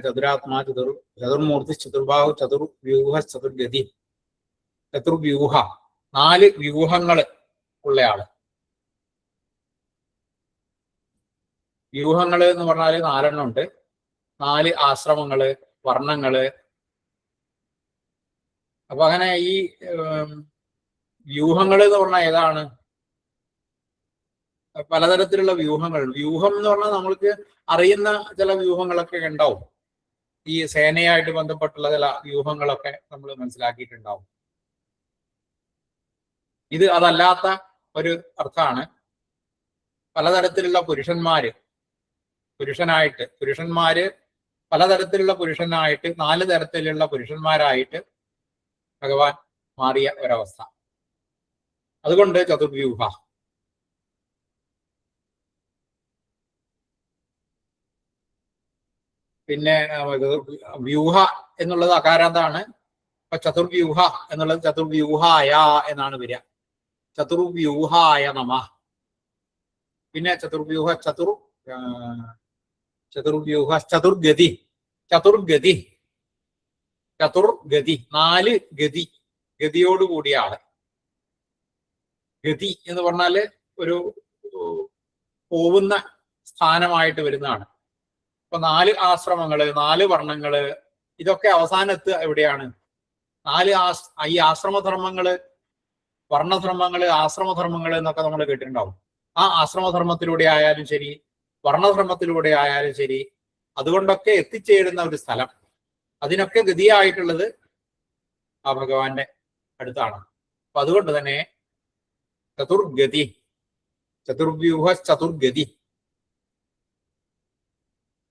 ചതുരാത്മാ, ചതുർമൂർത്തി, ചതുർബാഹു, ചതുർവ്യൂഹ, ചതുർഗതി. ചതുർവ്യൂഹ, 4 വ്യൂഹങ്ങള് ഉള്ളയാള്. വ്യൂഹങ്ങള് എന്ന് പറഞ്ഞാല് 4 ഉണ്ട്. 4 ആശ്രമങ്ങള്, വർണ്ണങ്ങള്. അപ്പൊ അങ്ങനെ ഈ വ്യൂഹങ്ങൾ എന്ന് പറഞ്ഞാൽ ഏതാണ്? പലതരത്തിലുള്ള വ്യൂഹങ്ങൾ. വ്യൂഹം എന്ന് പറഞ്ഞാൽ നമ്മൾക്ക് അറിയുന്ന ചില വ്യൂഹങ്ങളൊക്കെ ഉണ്ടാവും. ഈ സേനയായിട്ട് ബന്ധപ്പെട്ടുള്ള ചില വ്യൂഹങ്ങളൊക്കെ നമ്മൾ മനസ്സിലാക്കിയിട്ടുണ്ടാവും. ഇത് അതല്ലാത്ത ഒരു അർത്ഥമാണ്. പലതരത്തിലുള്ള പുരുഷന്മാര് പലതരത്തിലുള്ള പുരുഷനായിട്ട് 4 തരത്തിലുള്ള പുരുഷന്മാരായിട്ട് ഭഗവാൻ മാറിയ ഒരവസ്ഥ. അതുകൊണ്ട് ചതുർവ്യൂഹ. പിന്നെ വ്യൂഹ എന്നുള്ളത് അകാരാന്താണ്. അപ്പൊ ചതുർവ്യൂഹ എന്നുള്ളത് ചതുർവ്യൂഹായ എന്നാണ് വരിക. ചതുർവ്യൂഹായ നമ. പിന്നെ ചതുർവ്യൂഹ, ചതുർഗതി. 4 ഗതി. ഗതിയോട് കൂടിയ ആള്. ഗതി എന്ന് പറഞ്ഞാല് ഒരു പോവുന്ന സ്ഥാനമായിട്ട് വരുന്നതാണ്. അപ്പൊ 4 ആശ്രമങ്ങള്, 4 വർണ്ണങ്ങള്, ഇതൊക്കെ അവസാനത്ത് എവിടെയാണ്? ഈ ആശ്രമധർമ്മങ്ങള്, വർണ്ണധർമ്മങ്ങള്, ആശ്രമധർമ്മങ്ങള് എന്നൊക്കെ നമ്മൾ കേട്ടിട്ടുണ്ടാവും. ആ ആശ്രമധർമ്മത്തിലൂടെ ആയാലും ശരി, വർണ്ണധർമ്മത്തിലൂടെ ആയാലും ശരി, അതുകൊണ്ടൊക്കെ എത്തിച്ചേരുന്ന ഒരു സ്ഥലം, അതിനൊക്കെ ഗതിയായിട്ടുള്ളത് ആ ഭഗവാന്റെ അടുത്താണ്. അപ്പൊ അതുകൊണ്ട് തന്നെ ചതുർഗതി, ചതുർവ്യൂഹ, ചതുർഗതി.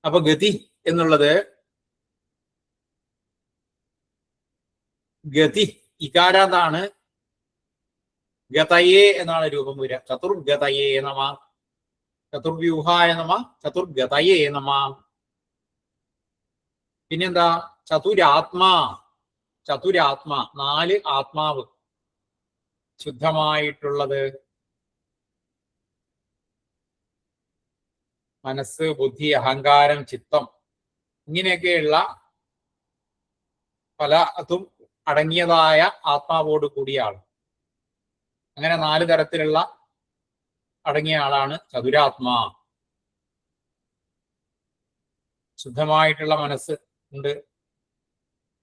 അപ്പൊ ഗതി എന്നുള്ളത് ഗതി ഇകാരാന്താണ്. ഗതയേ എന്നാണ് രൂപം വരിക. ചതുർഗതയേ നമ, ചതുർവ്യൂഹായ നമ, ചതുർഗതയേ നമ. പിന്നെന്താ? ചതുരാത്മാ. 4 ആത്മാവ് ശുദ്ധമായിട്ടുള്ളത്. മനസ്സ്, ബുദ്ധി, അഹങ്കാരം, ചിത്തം, ഇങ്ങനെയൊക്കെയുള്ള പലതും അടങ്ങിയതായ ആത്മാവോട് കൂടിയ ആൾ. അങ്ങനെ 4 തരത്തിലുള്ള അടങ്ങിയ ആളാണ് ചതുരാത്മാ. ശുദ്ധമായിട്ടുള്ള മനസ്സ് ഉണ്ട്.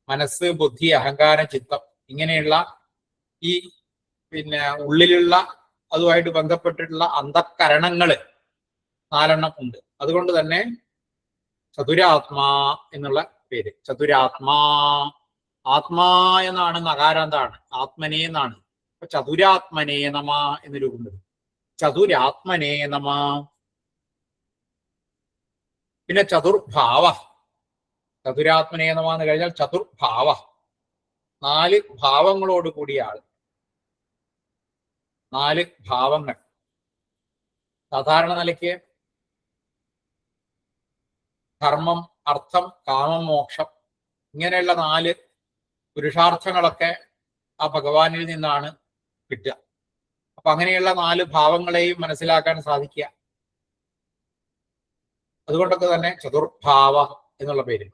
മനസ്സ്, ബുദ്ധി, അഹങ്കാരം, ചിത്തം, ഇങ്ങനെയുള്ള ഈ ഉള്ളിലുള്ള അതുമായിട്ട് ബന്ധപ്പെട്ടിട്ടുള്ള അന്ധക്കരണങ്ങള് 4 ഉണ്ട്. അതുകൊണ്ട് തന്നെ ചതുരാത്മാ എന്നുള്ള പേര്. ചതുരാത്മാ. ആത്മാ എന്നാണ് നകാരാന്താണ്. ആത്മനേ എന്നാണ്. അപ്പൊ ചതുരാത്മനേ നമ എന്ന് രൂപം വരും. ചതുരാത്മനേ നമ. പിന്നെ ചതുർഭാവ. ചതുരാത്മനേ നമ എന്ന് കഴിഞ്ഞാൽ ചതുർഭാവ, 4 ഭാവങ്ങളോട് കൂടിയ ആൾ. 4 ഭാവങ്ങൾ. സാധാരണ നിലയ്ക്ക് ധർമ്മം, അർത്ഥം, കാമം, മോക്ഷം, ഇങ്ങനെയുള്ള 4 പുരുഷാർത്ഥങ്ങളൊക്കെ ആ ഭഗവാനിൽ നിന്നാണ് കിട്ടുക. അപ്പൊ അങ്ങനെയുള്ള 4 ഭാവങ്ങളെയും മനസ്സിലാക്കാൻ സാധിക്കുക. അതുകൊണ്ടൊക്കെ തന്നെ ചതുർഭാവ എന്നുള്ള പേര്.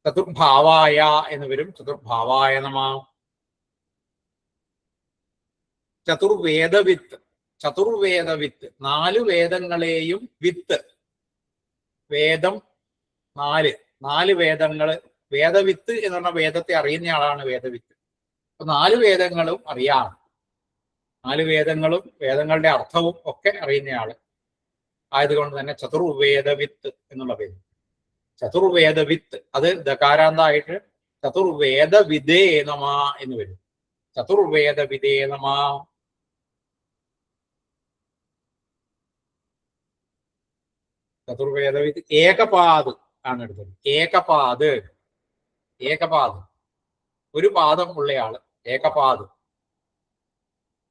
ചതുർഭാവായ എന്ന് വരും. ചതുർഭാവായ നമ. ചതുർവേദവിത്ത്. 4 വേദങ്ങളെയും വിത്ത്. വേദം 4 വേദങ്ങള് വേദവിത്ത് എന്ന് പറഞ്ഞാൽ വേദത്തെ അറിയുന്ന ആളാണ് വേദവിത്ത്. അപ്പൊ 4 വേദങ്ങളും അറിയാം. 4 വേദങ്ങളും വേദങ്ങളുടെ അർത്ഥവും ഒക്കെ അറിയുന്നയാള് ആയതുകൊണ്ട് തന്നെ ചതുർവേദവിത്ത് എന്നുള്ള പേര്. ചതുർവേദവിത്ത് അത് ദകാരാന്തായിട്ട് ചതുർവേദവിദേ നമ എന്ന് വരും. ചതുർവേദവിദേ നമ. ചതുർവേദവിത്ത് ഏകപാദ് ആണ് എടുത്തത്. ഏകപാദ്, ഏകപാദ്, ഒരു പാദം ഉള്ളയാള്. ഏകപാദ്,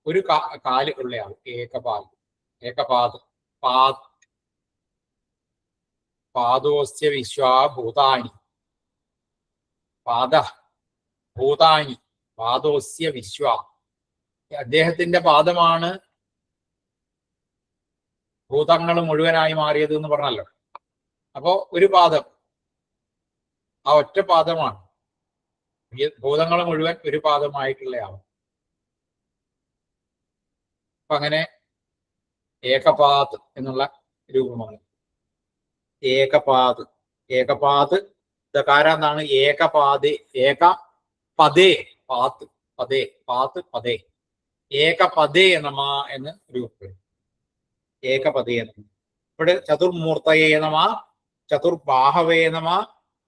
ഒരു കാല് ഉള്ളയാൾ. ഏകപാദ്, ഏകപാദ്. പാദ് പാദോസ്യ വിശ്വാഭൂതാനി. പാദ ഭൂതാനി പാദോസ്യ വിശ്വ. അദ്ദേഹത്തിന്റെ പാദമാണ് ഭൂതങ്ങൾ മുഴുവനായി മാറിയത് എന്ന് പറഞ്ഞല്ലോ. അപ്പോ ഒരു പാദം, ആ ഒറ്റ പാദമാണ് ഭൂതങ്ങൾ മുഴുവൻ ഒരു പാദമായിട്ടുള്ളയാള്. അപ്പൊ അങ്ങനെ ഏകപാദ് എന്നുള്ള രൂപമാണ്. ഏകപാദ്, ഏകപാദ് ദകാരാന്താണ്. ഏകപാദേ, ഏക പദേ, പാത്ത് പദേ, പാത്ത് പദേ, ഏകപദേ നമ എന്ന് രൂപപ്പെടും. ഏകപദേ നമ. ഇവിടെ ചതുർമൂർത്തയേ നമ, ചതുർബാഹവേ നമ,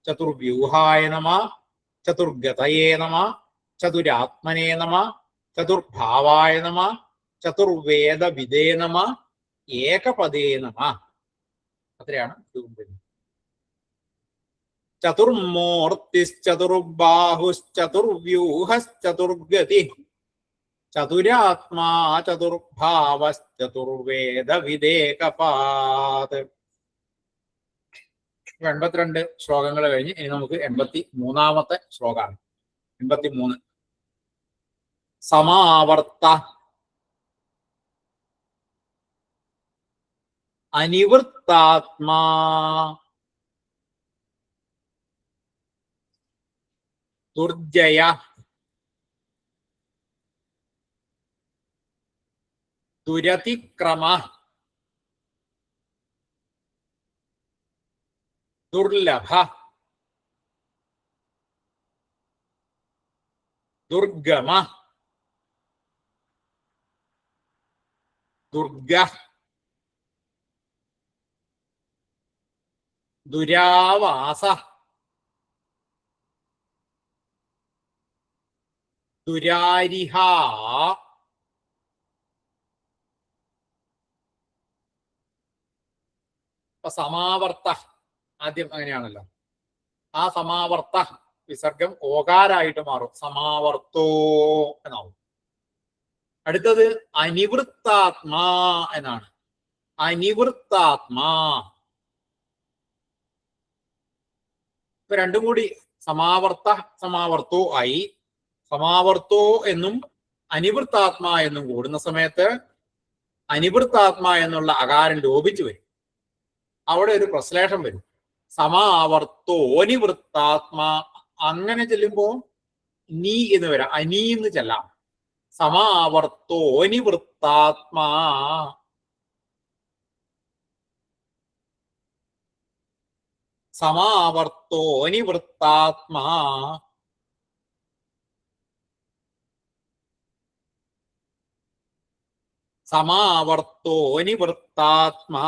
ചതുർവ്യൂഹായ നമ, ചതുർഗതയേ നമ, ചതുരാത്മനേ നമ, ചതുർഭാവായ നമ, ചതുർവേദവിദേ നമ, ഏകപദേ നമ. അത്രയാണ് രൂപം. ചതുർമൂർത്തിശ്ചതുർബാഹുശ്ചതുർവ്യൂഹശ്ചതുർഗതി ചതുരാത്മാ ചതുർഭാവശ്ചതുർവേദവിദേകപാത്. 82 ശ്ലോകങ്ങൾ കഴിഞ്ഞ് ഇനി നമുക്ക് 83ാമത്തെ ശ്ലോകമാണ്. 83. സമാവർത്ത അനിവൃത്താത്മാ ദുർജയ ദുരതിക്രമ ദുർലഭ ദുർഗമ ദുർഗ ദുരാവാസ ദുരാരിഹ സമാവർത്ത ആദ്യം അങ്ങനെയാണല്ലോ. ആ സമാവർത്ത വിസർഗം ഓകാരായിട്ട് മാറും. സമാവർത്തോ എന്നാവും. അടുത്തത് അനിവൃത്താത്മാ എന്നാണ്. അനിവൃത്താത്മാ. ഇപ്പൊ രണ്ടും കൂടി സമാവർത്ത സമാവർത്തോ ആയി. സമാവർത്തോ എന്നും അനിവൃത്താത്മാ എന്നും കൂടുന്ന സമയത്ത് അനിവൃത്താത്മാ എന്നുള്ള അകാരം ലോപിച്ചു വരും. അവിടെ ഒരു പ്രശ്ലേഷം വരും. സമാവർത്തോനിവൃത്താത്മാ. അങ്ങനെ ചെല്ലുമ്പോ നീ എന്ന് വരാം. അനി എന്ന് ചെല്ലാം. സമാവർത്തോനിവൃത്താത്മാ. സമാവർത്തോനിവൃത്താത്മാ. സമാവർത്തോനിവൃത്താത്മാ.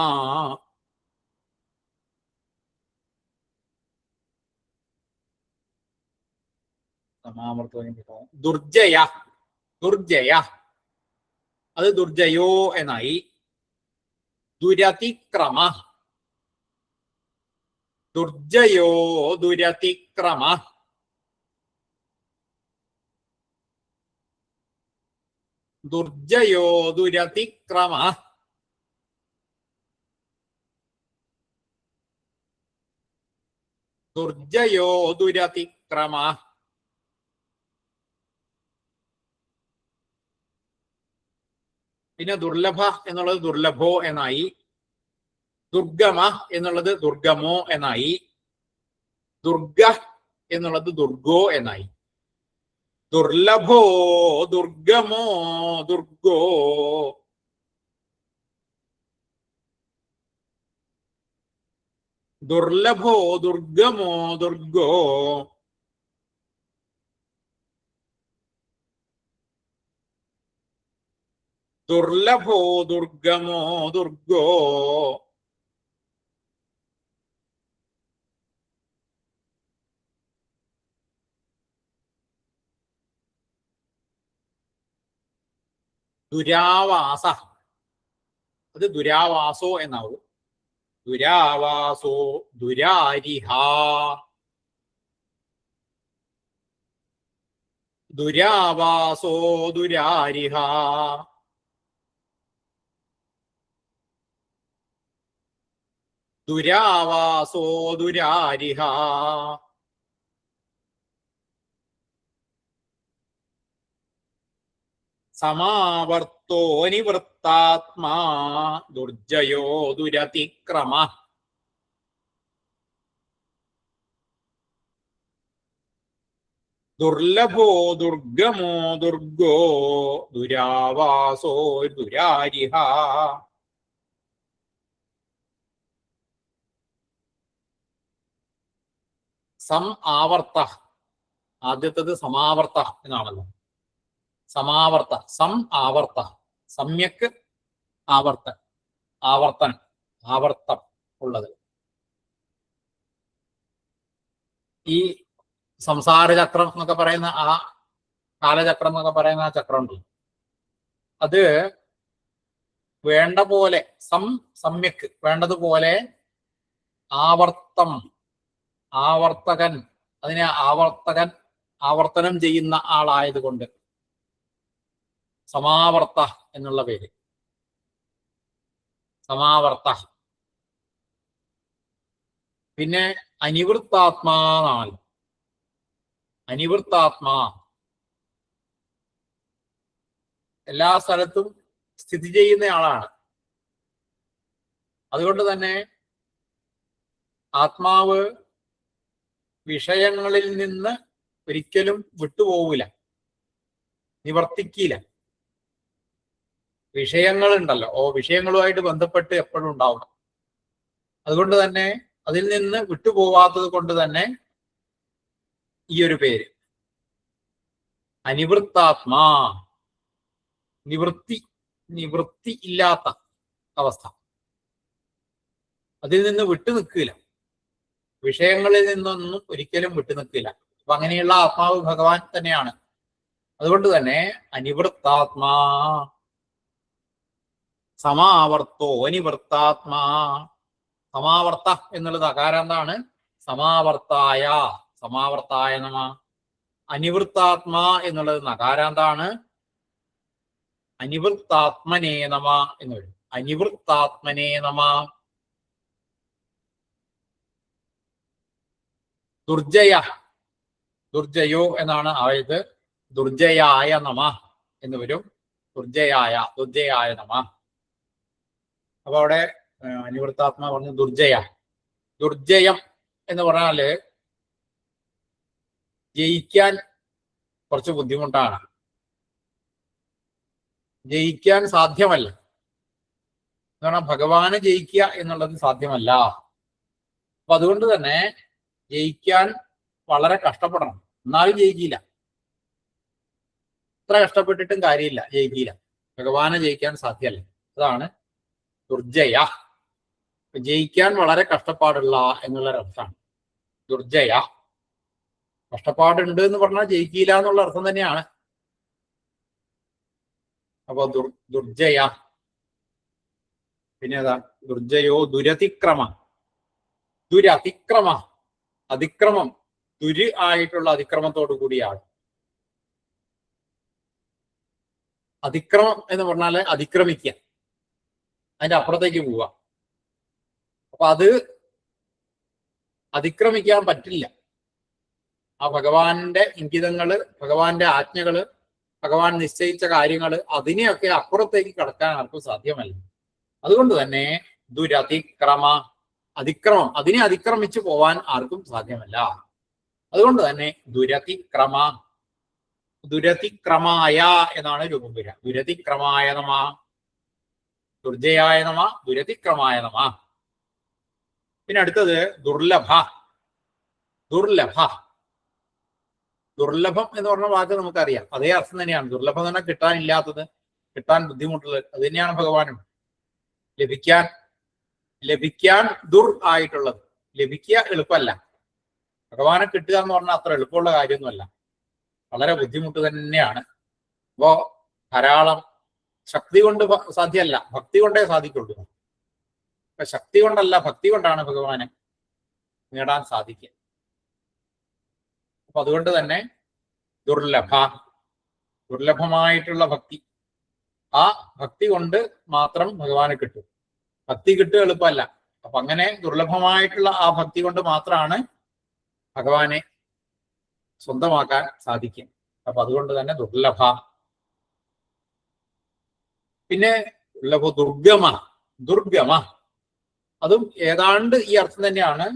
ദുർജയ. ദുർജയ അത് ദുർജയോ എന്നായി. ദുരതിക്രമ. ദുർജയോ ദുരതിക്രമ. ദുർജയോ ദുരതിക്രമ. ദുർജയോ ദുരതിക്രമ. പിന്നെ ദുർലഭ എന്നുള്ളത് ദുർലഭോ എന്നായി. ദുർഗമ എന്നുള്ളത് ദുർഗമോ എന്നായി. ദുർഗ എന്നുള്ളത് ദുർഗോ എന്നായി. ദുർലഭോ ദുർഗമോ ദുർഗോ. ദുർലഭോ ദുർഗമോ ദുർഗോ. ദുർലഭോ ദുർഗമോ ദുർഗോ ദുരാവാസ. അത് ദുരാവാസോ എന്നാവും. ദുരാവാസോ ദുരാരിഹ. ദുരാവാസോ ദുരാരിഹ. ദുരാവാസോ ദുരാരിഹ. സമാവർത്തോ നിവൃത്താത്മാ ദുർജയോ ദുരതിക്രമ. ദുർലഭോ ദുർഗമോ ദുർഗോ ദുരാവാസോ ദുരാരിഹ. സം ആവർത്ത. ആദ്യത്തത് സമാവർത്ത എന്നാണല്ലോ. സമാവർത്ത. സം ആവർത്ത. സമ്യക്ക് ആവർത്ത. ആവർത്തനം, ആവർത്തം ഉള്ളത്. ഈ സംസാര ചക്രം എന്നൊക്കെ പറയുന്ന ആ കാലചക്രം എന്നൊക്കെ പറയുന്ന ആ ചക്രം ഉണ്ട്. അത് വേണ്ട പോലെ സമ്യക്ക് വേണ്ടതുപോലെ ആവർത്തം, ആവർത്തകൻ, അതിനെ ആവർത്തനം ചെയ്യുന്ന ആളായതുകൊണ്ട് സമാവർത്ത എന്നുള്ള പേര്. സമാവർത്ത. പിന്നെ അനിവൃത്താത്മാ എന്നാണല്ലോ. അനിവൃത്താത്മാ എല്ലാ സ്ഥലത്തും സ്ഥിതി ചെയ്യുന്ന ആളാണ്. അതുകൊണ്ട് തന്നെ ആത്മാവ് വിഷയങ്ങളിൽ നിന്ന് ഒരിക്കലും വിട്ടുപോകില്ല, നിവർത്തിക്കില്ല. വിഷയങ്ങളുണ്ടല്ലോ, വിഷയങ്ങളുമായിട്ട് ബന്ധപ്പെട്ട് എപ്പോഴും ഉണ്ടാവണം. അതുകൊണ്ട് തന്നെ അതിൽ നിന്ന് വിട്ടുപോവാത്തത് കൊണ്ട് തന്നെ ഈ ഒരു പേര് അനിവൃത്താത്മാ. നിവൃത്തി ഇല്ലാത്ത അവസ്ഥ, അതിൽ നിന്ന് വിട്ടു നിൽക്കില്ല, വിഷയങ്ങളിൽ നിന്നൊന്നും ഒരിക്കലും വിട്ടു നിൽക്കില്ല. അപ്പൊ അങ്ങനെയുള്ള ആത്മാവ് ഭഗവാൻ തന്നെയാണ്. അതുകൊണ്ട് തന്നെ അനിവൃത്താത്മാ. സമാവർത്തോ അനിവൃത്താത്മാ. സമാവർത്ത എന്നുള്ളത് അകാരാന്താണ്. സമാവർത്തായ, സമാവർത്തായ നമ. അനിവൃത്താത്മാ എന്നുള്ളത് നകാരാന്താണ്. അനിവൃത്താത്മനേ നമ എന്ന് വരും. അനിവൃത്താത്മനേ നമ. ദുർജയ, ദുർജയോ എന്നാണ് ആയത്. ദുർജയായ നമ എന്ന് വരും. ദുർജയായ നമ. അപ്പൊ അവിടെ അനിവൃത്താത്മ പറഞ്ഞു ദുർജയ. ദുർജയം എന്ന് പറഞ്ഞാല് ജയിക്കാൻ കുറച്ച് ബുദ്ധിമുട്ടാണ്, ജയിക്കാൻ സാധ്യമല്ല. എന്ന് പറഞ്ഞാൽ ഭഗവാന് ജയിക്കുക എന്നുള്ളത് സാധ്യമല്ല. അപ്പൊ അതുകൊണ്ട് തന്നെ ജയിക്കാൻ വളരെ കഷ്ടപ്പെടണം, എന്നാലും ജയിക്കില്ല. എത്ര കഷ്ടപ്പെട്ടിട്ടും കാര്യമില്ല, ജയിക്കില്ല. ഭഗവാനെ ജയിക്കാൻ സാധ്യമല്ല. അതാണ് ദുർജയ. ജയിക്കാൻ വളരെ കഷ്ടപ്പാടുള്ള എന്നുള്ളൊരർത്ഥമാണ് ദുർജയ. കഷ്ടപ്പാടുണ്ട് എന്ന് പറഞ്ഞാൽ ജയിക്കില്ല എന്നുള്ള അർത്ഥം തന്നെയാണ്. അപ്പൊ ദുർജയ. പിന്നെ ഏതാ? ദുർജയോ ദുരതിക്രമ. ദുരതിക്രമ, അതിക്രമം, ദുര് ആയിട്ടുള്ള അതിക്രമത്തോടു കൂടിയാണ്. അതിക്രമം എന്ന് പറഞ്ഞാല് അതിക്രമിക്കുക, അതിന്റെ അപ്പുറത്തേക്ക് പോവുക. അപ്പൊ അത് അതിക്രമിക്കാൻ പറ്റില്ല. ആ ഭഗവാന്റെ ഇംഗിതങ്ങള്, ഭഗവാന്റെ ആജ്ഞകള്, ഭഗവാൻ നിശ്ചയിച്ച കാര്യങ്ങള്, അതിനെയൊക്കെ അപ്പുറത്തേക്ക് കടക്കാൻ ആർക്കും സാധ്യമല്ല. അതുകൊണ്ട് തന്നെ ദുരതിക്രമ, അതിക്രമം, അതിനെ അതിക്രമിച്ചു പോവാൻ ആർക്കും സാധ്യമല്ല. അതുകൊണ്ട് തന്നെ ദുരതിക്രമ. ദുരതിക്രമായ എന്നാണ് രൂപം വരിക. ദുരതിക്രമായ നമ. ദുർജയായ നമ, ദുരതിക്രമായ നമ. പിന്നെ അടുത്തത് ദുർലഭ. ദുർലഭ. ദുർലഭം എന്ന് പറഞ്ഞ വാക്ക് നമുക്കറിയാം, അതേ അർത്ഥം തന്നെയാണ്. ദുർലഭം എന്ന് പറഞ്ഞാൽ കിട്ടാനില്ലാത്തത്, കിട്ടാൻ ബുദ്ധിമുട്ടുള്ളത്. അത് തന്നെയാണ് ഭഗവാനും. ലഭിക്കാൻ ദുർ ആയിട്ടുള്ളത്. ലഭിക്കുക എളുപ്പമല്ല. ഭഗവാനെ കിട്ടുക എന്ന് പറഞ്ഞാൽ അത്ര എളുപ്പമുള്ള കാര്യമൊന്നുമല്ല, വളരെ ബുദ്ധിമുട്ട് തന്നെയാണ്. അപ്പോ ധാരാളം ശക്തി കൊണ്ട് സാധ്യമല്ല, ഭക്തി കൊണ്ടേ സാധിക്കുള്ളൂ. അപ്പൊ ശക്തി കൊണ്ടല്ല, ഭക്തി കൊണ്ടാണ് ഭഗവാനെ നേടാൻ സാധിക്കുക. അപ്പൊ അതുകൊണ്ട് തന്നെ ദുർലഭമായിട്ടുള്ള ഭക്തി, ആ ഭക്തി കൊണ്ട് മാത്രം ഭഗവാനെ കിട്ടും. ഭക്തി കിട്ടുക എളുപ്പമല്ല. അപ്പൊ അങ്ങനെ ദുർലഭമായിട്ടുള്ള ആ ഭക്തി കൊണ്ട് മാത്രമാണ് ഭഗവാനെ സ്വന്തമാക്കാൻ സാധിക്കും. അപ്പൊ അതുകൊണ്ട് തന്നെ ദുർലഭ. പിന്നെ ദുർഗമ, അതും ഏതാണ്ട് ഈ അർത്ഥം തന്നെയാണ്.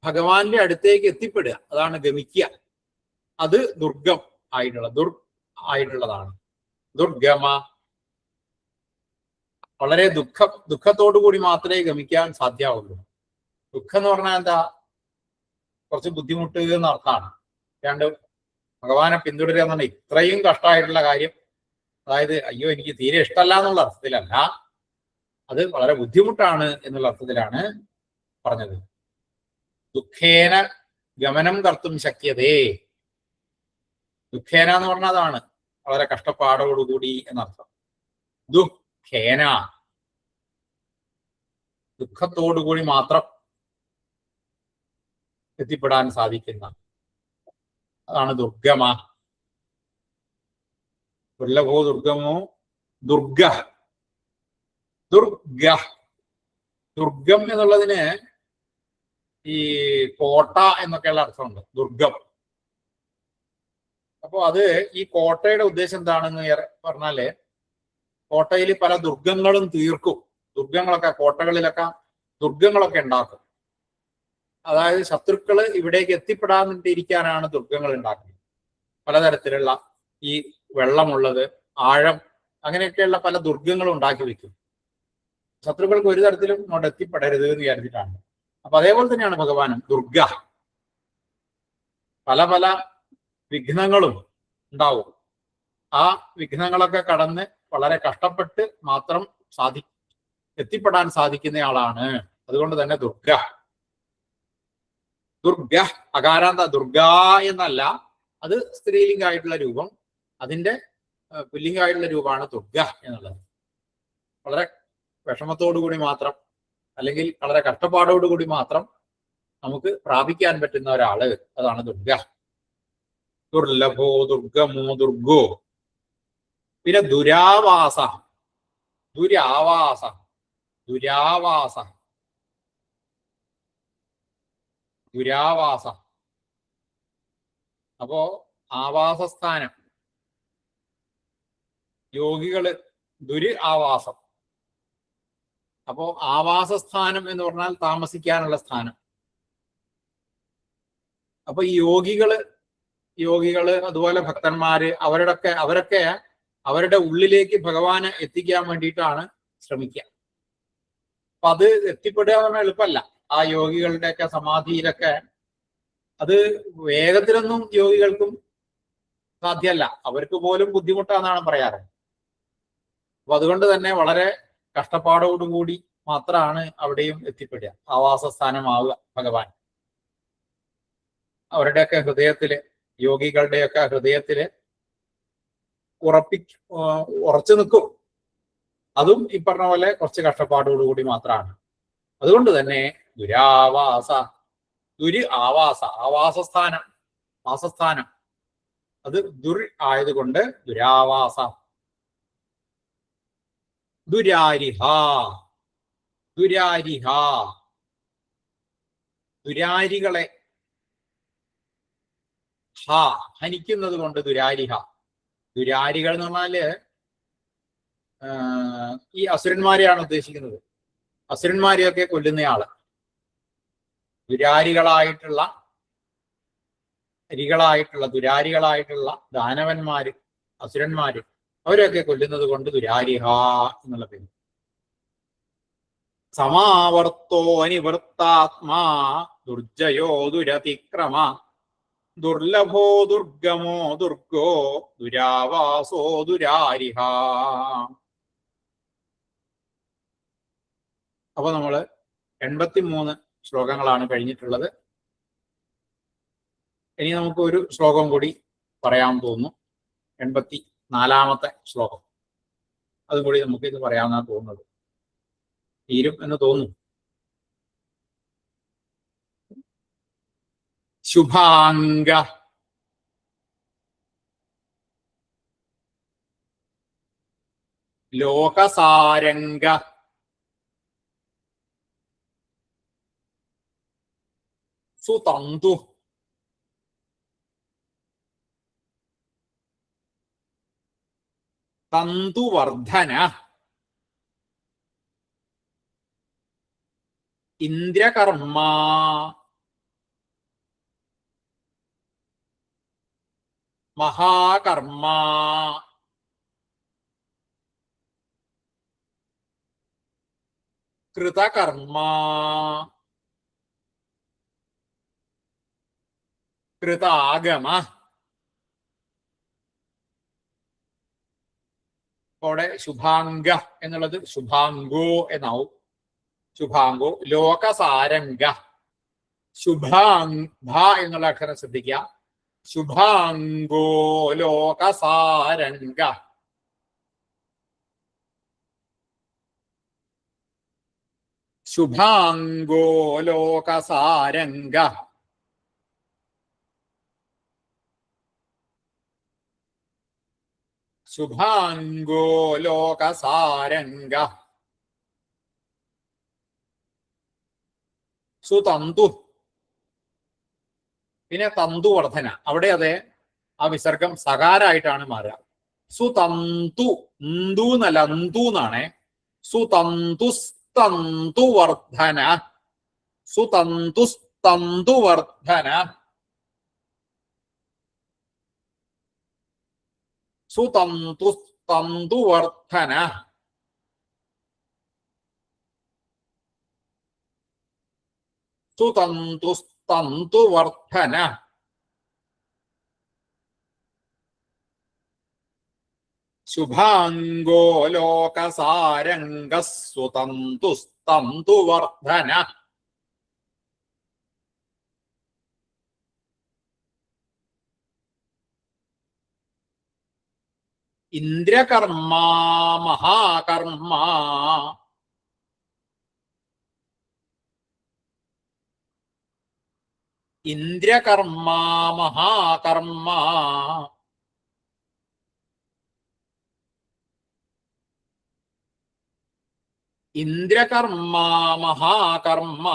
ഭഗവാന്റെ അടുത്തേക്ക് എത്തിപ്പെടുക, അതാണ് ഗമിക്കുക. അത് ദുർഗം ആയിട്ടുള്ളതാണ്. ദുർഗമ വളരെ ദുഃഖത്തോടു കൂടി മാത്രമേ ഗമിക്കാൻ സാധ്യമാവുള്ളൂ. ദുഃഖം എന്ന് പറഞ്ഞാൽ എന്താ? കുറച്ച് ബുദ്ധിമുട്ട് എന്ന അർത്ഥമാണ്. അല്ലാണ്ട് ഭഗവാനെ പിന്തുടരുക എന്ന് പറഞ്ഞാൽ ഇത്രയും കഷ്ടമായിട്ടുള്ള കാര്യം, അതായത് അയ്യോ എനിക്ക് തീരെ ഇഷ്ടമല്ല എന്നുള്ള അർത്ഥത്തിലല്ല, അത് വളരെ ബുദ്ധിമുട്ടാണ് എന്നുള്ള അർത്ഥത്തിലാണ് പറഞ്ഞത്. ദുഃഖേന ഗമനം കർത്തും ശക്യതേ. ദുഃഖേന എന്ന് പറഞ്ഞാൽ അതാണ് വളരെ കഷ്ടപ്പാടോടുകൂടി എന്നർത്ഥം. ദുഃഖേന, ദുഃഖത്തോടുകൂടി മാത്രം എത്തിപ്പെടാൻ സാധിക്കുന്ന, അതാണ് ദുർഗമ. ദുർലഭോ ദുർഗമോ ദുർഗം എന്നുള്ളതിന് ഈ കോട്ട എന്നൊക്കെയുള്ള അർത്ഥമുണ്ട്, ദുർഗം. അപ്പോ അത് ഈ കോട്ടയുടെ ഉദ്ദേശം എന്താണെന്ന് പറഞ്ഞാല്, കോട്ടയിൽ പല ദുർഗങ്ങളും തീർക്കും. കോട്ടകളിലൊക്കെ ദുർഗങ്ങളൊക്കെ ഉണ്ടാക്കും. അതായത് ശത്രുക്കള് ഇവിടേക്ക് എത്തിപ്പെടാതിരിക്കാനാണ് ദുർഗങ്ങൾ ഉണ്ടാക്കുന്നത്. പലതരത്തിലുള്ള ഈ വെള്ളമുള്ളത്, ആഴം, അങ്ങനെയൊക്കെയുള്ള പല ദുർഗങ്ങളും ഉണ്ടാക്കി വെക്കും. ശത്രുക്കൾക്ക് ഒരു തരത്തിലും ഇങ്ങോട്ട് എത്തിപ്പെടരുത് എന്ന് വിചാരിച്ചിട്ടാണ്. അപ്പൊ അതേപോലെ തന്നെയാണ് ഭഗവാനും. പല പല വിഘ്നങ്ങളും ഉണ്ടാവും. ആ വിഘ്നങ്ങളൊക്കെ കടന്ന് വളരെ കഷ്ടപ്പെട്ട് മാത്രം എത്തിപ്പെടാൻ സാധിക്കുന്നയാളാണ്. അതുകൊണ്ട് തന്നെ ദുർഗ. അകാരാന്ത ദുർഗ എന്നല്ല, അത് സ്ത്രീലിംഗമായിട്ടുള്ള രൂപം. അതിന്റെ പുല്ലിംഗമായിട്ടുള്ള രൂപമാണ് ദുർഗ എന്നുള്ളത്. വളരെ വിഷമത്തോടുകൂടി മാത്രം, അല്ലെങ്കിൽ വളരെ കഷ്ടപ്പാടോടുകൂടി മാത്രം നമുക്ക് പ്രാപിക്കാൻ പറ്റുന്ന ഒരാള്, അതാണ് ദുർഗ. ദുർലഭോ ദുർഗമോ ദുർഗോ. പിന്നെ ദുരാവാസ. അപ്പോ ആവാസസ്ഥാനം, യോഗികള് ആവാസം. അപ്പോ ആവാസസ്ഥാനം എന്ന് പറഞ്ഞാൽ താമസിക്കാനുള്ള സ്ഥാനം. അപ്പൊ ഈ യോഗികള് അതുപോലെ ഭക്തന്മാര് അവരൊക്കെ അവരുടെ ഉള്ളിലേക്ക് ഭഗവാനെ എത്തിക്കാൻ വേണ്ടിയിട്ടാണ് ശ്രമിക്കുക. അപ്പൊ അത് എത്തിപ്പെടുക എന്ന് പറഞ്ഞാൽ എളുപ്പമല്ല. ആ യോഗികളുടെയൊക്കെ സമാധിയിലൊക്കെ അത് വേഗത്തിലൊന്നും യോഗികൾക്കും സാധ്യമല്ല. അവർക്ക് പോലും ബുദ്ധിമുട്ടാണെന്നാണ് പറയാറ്. അപ്പൊ അതുകൊണ്ട് തന്നെ വളരെ കഷ്ടപ്പാടോടുകൂടി മാത്രമാണ് അവിടെയും എത്തിപ്പെടുക, ആവാസസ്ഥാനമാവുക ഭഗവാൻ. അവരുടെയൊക്കെ ഹൃദയത്തില്, യോഗികളുടെയൊക്കെ ഹൃദയത്തില് ഉറച്ചു നിൽക്കും. അതും ഈ പറഞ്ഞ പോലെ കുറച്ച് കഷ്ടപ്പാടോടുകൂടി മാത്രമാണ്. അതുകൊണ്ട് തന്നെ ആവാസസ്ഥാനം, വാസസ്ഥാനം, അത് ആയതുകൊണ്ട് ദുരാവാസ. ദുരാരികളെ ഹനിക്കുന്നത് കൊണ്ട് ദുരാരികൾ എന്ന് പറഞ്ഞാല് ഈ അസുരന്മാരെയാണ് ഉദ്ദേശിക്കുന്നത്. അസുരന്മാരെയൊക്കെ കൊല്ലുന്നയാള്. ദുരാരികളായിട്ടുള്ള ദാനവന്മാര്, അസുരന്മാര്, അവരെയൊക്കെ കൊല്ലുന്നത് കൊണ്ട് ദുരാരിഹ എന്നുള്ള പേര്. സമാവർത്തോ അനിവൃത്താത്മാ ദുർജയോ ദുരതിക്രമ ദുർലഭോ ദുർഗമോ ദുർഗോ ദുരാവാസോ ദുരാരിഹ. അപ്പൊ നമ്മള് 83 ശ്ലോകങ്ങളാണ് കഴിഞ്ഞിട്ടുള്ളത്. ഇനി നമുക്ക് ഒരു ശ്ലോകം കൂടി പറയാൻ തോന്നുന്നു. 84-ാമത്തെ ശ്ലോകം. അതും കൂടി നമുക്ക് ഇത് പറയാമെന്നാണ് തോന്നുന്നത്. തീരും എന്ന് തോന്നുന്നു. ശുഭാംഗ ലോകസാരംഗ സുതന്തു തന്തുവർദ്ധന ഇന്ദ്രകർമ്മ മഹാകർമ്മ കൃതകർമ്മ കൃതാഗമ. അവിടെ ശുഭാംഗ എന്നുള്ളത് ശുഭാംഗോ എന്നാവും. ശുഭാംഗോ ലോകസാരംഗ. ശുഭാംഗ എന്നുള്ള അക്ഷരം ശ്രദ്ധിക്കുക. ശുഭാംഗോ ലോകസാരംഗ. ശുഭാംഗോ ലോകസാരംഗ. ശുഭാംഗോ ലോകസാരംഗ. സുതന്തു. പിന്നെ തന്തുവർദ്ധന. അവിടെ അതെ ആ വിസർഗം സകാരായിട്ടാണ് മാറുക. സുതന്തു. ന്തു എന്നല്ല, അന്തു എന്നാണ്. സുതന്തുസ്തന്തുവർദ്ധന. സുതന്തുസ്തന്തുവർദ്ധന. സുതന്തുസ്തന്തുവർദ്ധന. സുതന്തുസ്തന്തുവർദ്ധന. ശുഭാംഗോ ലോകസാരംഗ സുതന്തുസ്തന്തുവർദ്ധന. ഇന്ദ്രകർമ്മ മഹാകർമ്മ. ഇന്ദ്രകർമ്മ മഹാകർമ്മ. ഇന്ദ്രകർമ്മ മഹാകർമ്മ.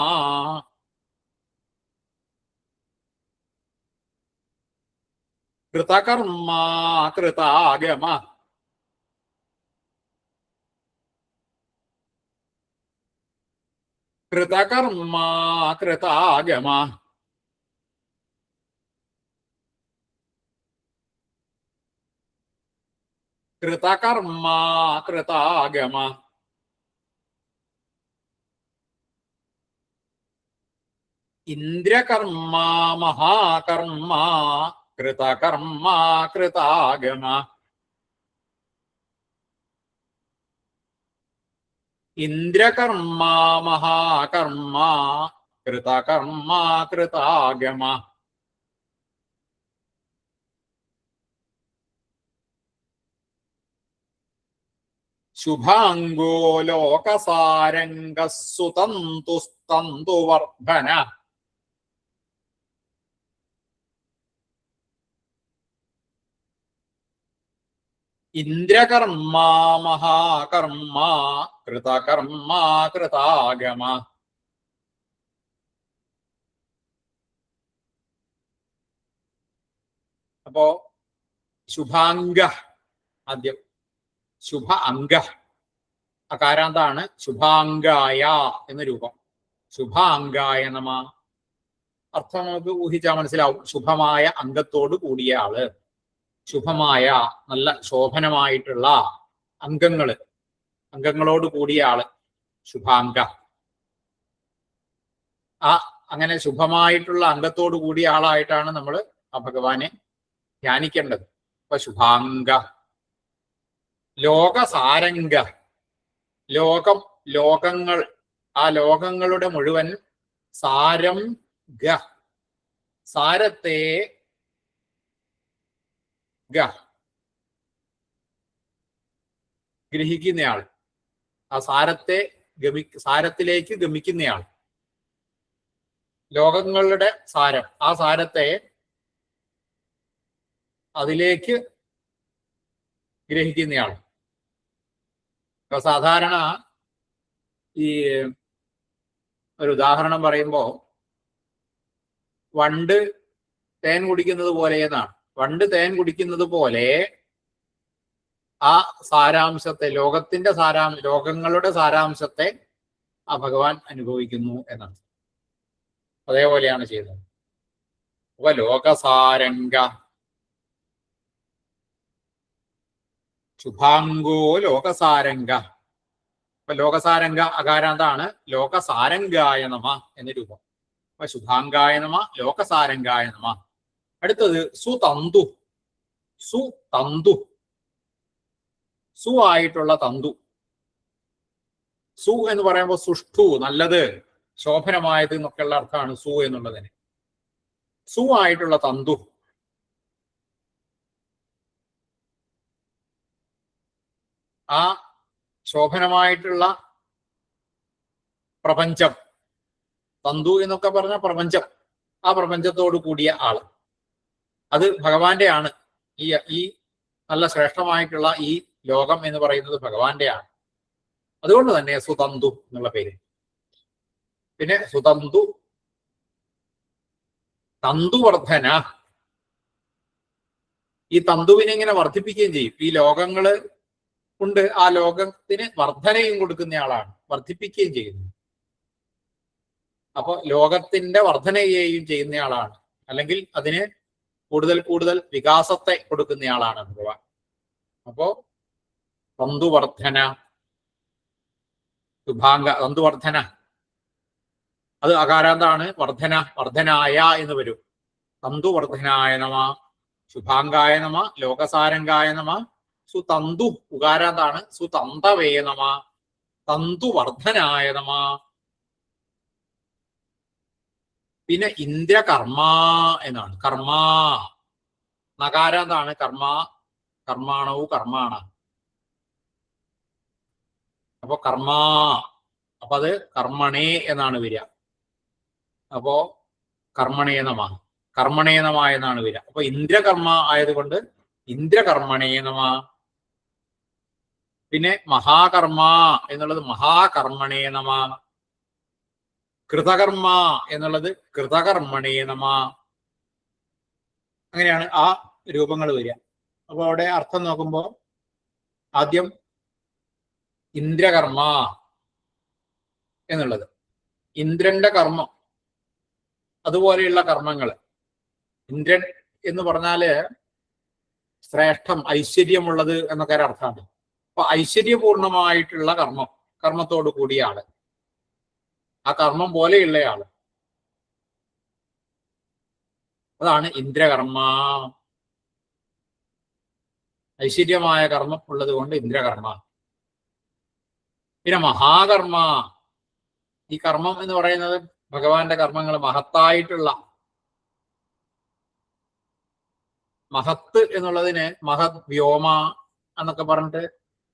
കൃതകർമ്മ കൃതാഗമ. കൃതകർമ്മ കൃതാഗമ. കൃതകർമ്മ കൃതാഗമ. ഇന്ദ്രകർമ്മ മഹാകർമ്മ. കൃതകർമ്മ കൃതാഗമ. ഇന്ദ്രകർമ്മ മഹാകർമ്മ. കൃതകർമ്മ കൃതാഗമ. ശുഭാംഗോ ലോകസാരംഗ സുതന്തുസ്തന്തുവർദ്ധന. ഇന്ദ്രകർമ്മ മഹാകർമ്മ. കൃതകർമ്മ കൃതാഗമ. അപ്പോ ശുഭാംഗ ആദ്യം. ശുഭ അംഗ അകാരാന്താണ്. ശുഭാംഗായ എന്ന രൂപം. ശുഭാംഗായ നമ. അർത്ഥം നമുക്ക് ഊഹിച്ചാൽ മനസ്സിലാവും. ശുഭമായ അംഗത്തോട് കൂടിയ ആള്. ശുഭമായ നല്ല ശോഭനമായിട്ടുള്ള അംഗങ്ങളോട് കൂടിയ ആള് ശുഭാംഗ. അങ്ങനെ ശുഭമായിട്ടുള്ള അംഗത്തോട് കൂടിയ ആളായിട്ടാണ് നമ്മൾ ആ ഭഗവാനെ ധ്യാനിക്കേണ്ടത്. അപ്പൊ ശുഭാംഗ, ലോകസാരംഗ, ലോകം, ലോകങ്ങൾ, ആ ലോകങ്ങളുടെ മുഴുവൻ സാരം ഗ, സാരത്തെ ഗ, ഗ്രഹിക്കുന്നയാൾ, ആ സാരത്തെ സാരത്തിലേക്ക് ഗമിക്കുന്നയാൾ, ലോകങ്ങളുടെ സാരം, ആ സാരത്തെ അതിലേക്ക് ഗ്രഹിക്കുന്നയാൾ. ഇപ്പൊ സാധാരണ ഈ ഒരു ഉദാഹരണം പറയുമ്പോ വണ്ട് തേൻ കുടിക്കുന്നത് പോലെ എന്നാണ്. വണ്ട് തേൻ കുടിക്കുന്നത് പോലെ ആ സാരാംശത്തെ, ലോകത്തിന്റെ ലോകങ്ങളുടെ സാരാംശത്തെ ആ ഭഗവാൻ അനുഭവിക്കുന്നു എന്നാണ്. അതേപോലെയാണ് ചെയ്യുന്നത്. അപ്പൊ ലോകസാരംഗ, ശുഭാംഗോ ലോകസാരംഗ. അപ്പൊ ലോകസാരംഗ അകാരാന്താണ് ലോകസാരംഗായ നമ എന്ന രൂപം. അപ്പൊ ശുഭാംഗായ നമ, ലോകസാരംഗായ നമ. അടുത്തത് സുതന്തു. സുതന്തു, സു ആയിട്ടുള്ള തന്തു. സു എന്ന് പറയുമ്പോൾ സുഷ്ഠു, നല്ലത്, ശോഭനമായത് എന്നൊക്കെയുള്ള അർത്ഥമാണ് സു എന്നുള്ളതിന്. സു ആയിട്ടുള്ള തന്തു, ആ ശോഭനമായിട്ടുള്ള പ്രപഞ്ചം, തന്തു എന്നൊക്കെ പറഞ്ഞ പ്രപഞ്ചം, ആ പ്രപഞ്ചത്തോട് കൂടിയ ആള്, അത് ഭഗവാന്റെ ആണ്. ഈ നല്ല ശ്രേഷ്ഠമായിട്ടുള്ള ഈ ലോകം എന്ന് പറയുന്നത് ഭഗവാന്റെ ആണ്. അതുകൊണ്ട് തന്നെ സുതന്തു എന്നുള്ള പേര്. പിന്നെ സുതന്തു, തന്തുവർദ്ധന, ഈ തന്തുവിനെ ഇങ്ങനെ വർദ്ധിപ്പിക്കുകയും ചെയ്യും. ഈ ലോകങ്ങള് കൊണ്ട് ആ ലോകത്തിന് വർധനയും കൊടുക്കുന്നയാളാണ്, വർദ്ധിപ്പിക്കുകയും ചെയ്യുന്നു. അപ്പൊ ലോകത്തിന്റെ വർധനയെയും ചെയ്യുന്നയാളാണ്, അല്ലെങ്കിൽ അതിന് കൂടുതൽ കൂടുതൽ വികാസത്തെ കൊടുക്കുന്നയാളാണ് ഭഗവാൻ. അപ്പോ തന്തുവർദ്ധന, ശുഭാംഗ, തന്തുവർദ്ധന, അത് അകാരാന്താണ്. വർദ്ധന, വർദ്ധനായ എന്ന് വരും. തന്തുവർദ്ധനായ നമ, ശുഭാംഗായ നമ, ലോകസാരംഗായ നമ, സുതന്തു ഉകാരാന്താണ്. സുതന്തവേ നമ, തന്തുവർദ്ധനായ നമ. പിന്നെ ഇന്ദ്രകർമ്മ എന്നാണ്. കർമ്മ നകാരാന്താണ്. കർമ്മ, കർമാണവും കർമാണ. അപ്പൊ കർമ്മ, അപ്പൊ അത് കർമ്മണേ എന്നാണ് വരിക. അപ്പോ കർമ്മണേ നമ, കർമ്മണേ നമ എന്നാണ് വരിക. അപ്പൊ ഇന്ദ്രകർമ്മ ആയതുകൊണ്ട് ഇന്ദ്രകർമ്മണേ നമ. പിന്നെ മഹാകർമ്മ എന്നുള്ളത് മഹാകർമ്മണേ നമ. കൃതകർമ്മ എന്നുള്ളത് കൃതകർമ്മണേ നമ. അങ്ങനെയാണ് ആ രൂപങ്ങൾ വരിക. അപ്പൊ അവിടെ അർത്ഥം നോക്കുമ്പോ ആദ്യം ഇന്ദ്രകർമ്മ എന്നുള്ളത്, ഇന്ദ്രന്റെ കർമ്മം, അതുപോലെയുള്ള കർമ്മങ്ങൾ. ഇന്ദ്രൻ എന്ന് പറഞ്ഞാല് ശ്രേഷ്ഠം, ഐശ്വര്യമുള്ളത് എന്നൊക്കെ ഒരു അർത്ഥമാണ്. അപ്പൊ ഐശ്വര്യപൂർണമായിട്ടുള്ള കർമ്മം, കർമ്മത്തോട് കൂടിയ ആള്, ആ കർമ്മം പോലെയുള്ളയാള്, അതാണ് ഇന്ദ്രകർമ്മ. ഐശ്വര്യമായ കർമ്മം ഉള്ളത് കൊണ്ട് ഇന്ദ്രകർമ്മ. പിന്നെ മഹാകർമ്മ, ഈ കർമ്മം എന്ന് പറയുന്നത് ഭഗവാന്റെ കർമ്മങ്ങൾ മഹത്തായിട്ടുള്ള, മഹത്ത് എന്നുള്ളതിന് മഹത് വ്യോമ എന്നൊക്കെ പറഞ്ഞിട്ട്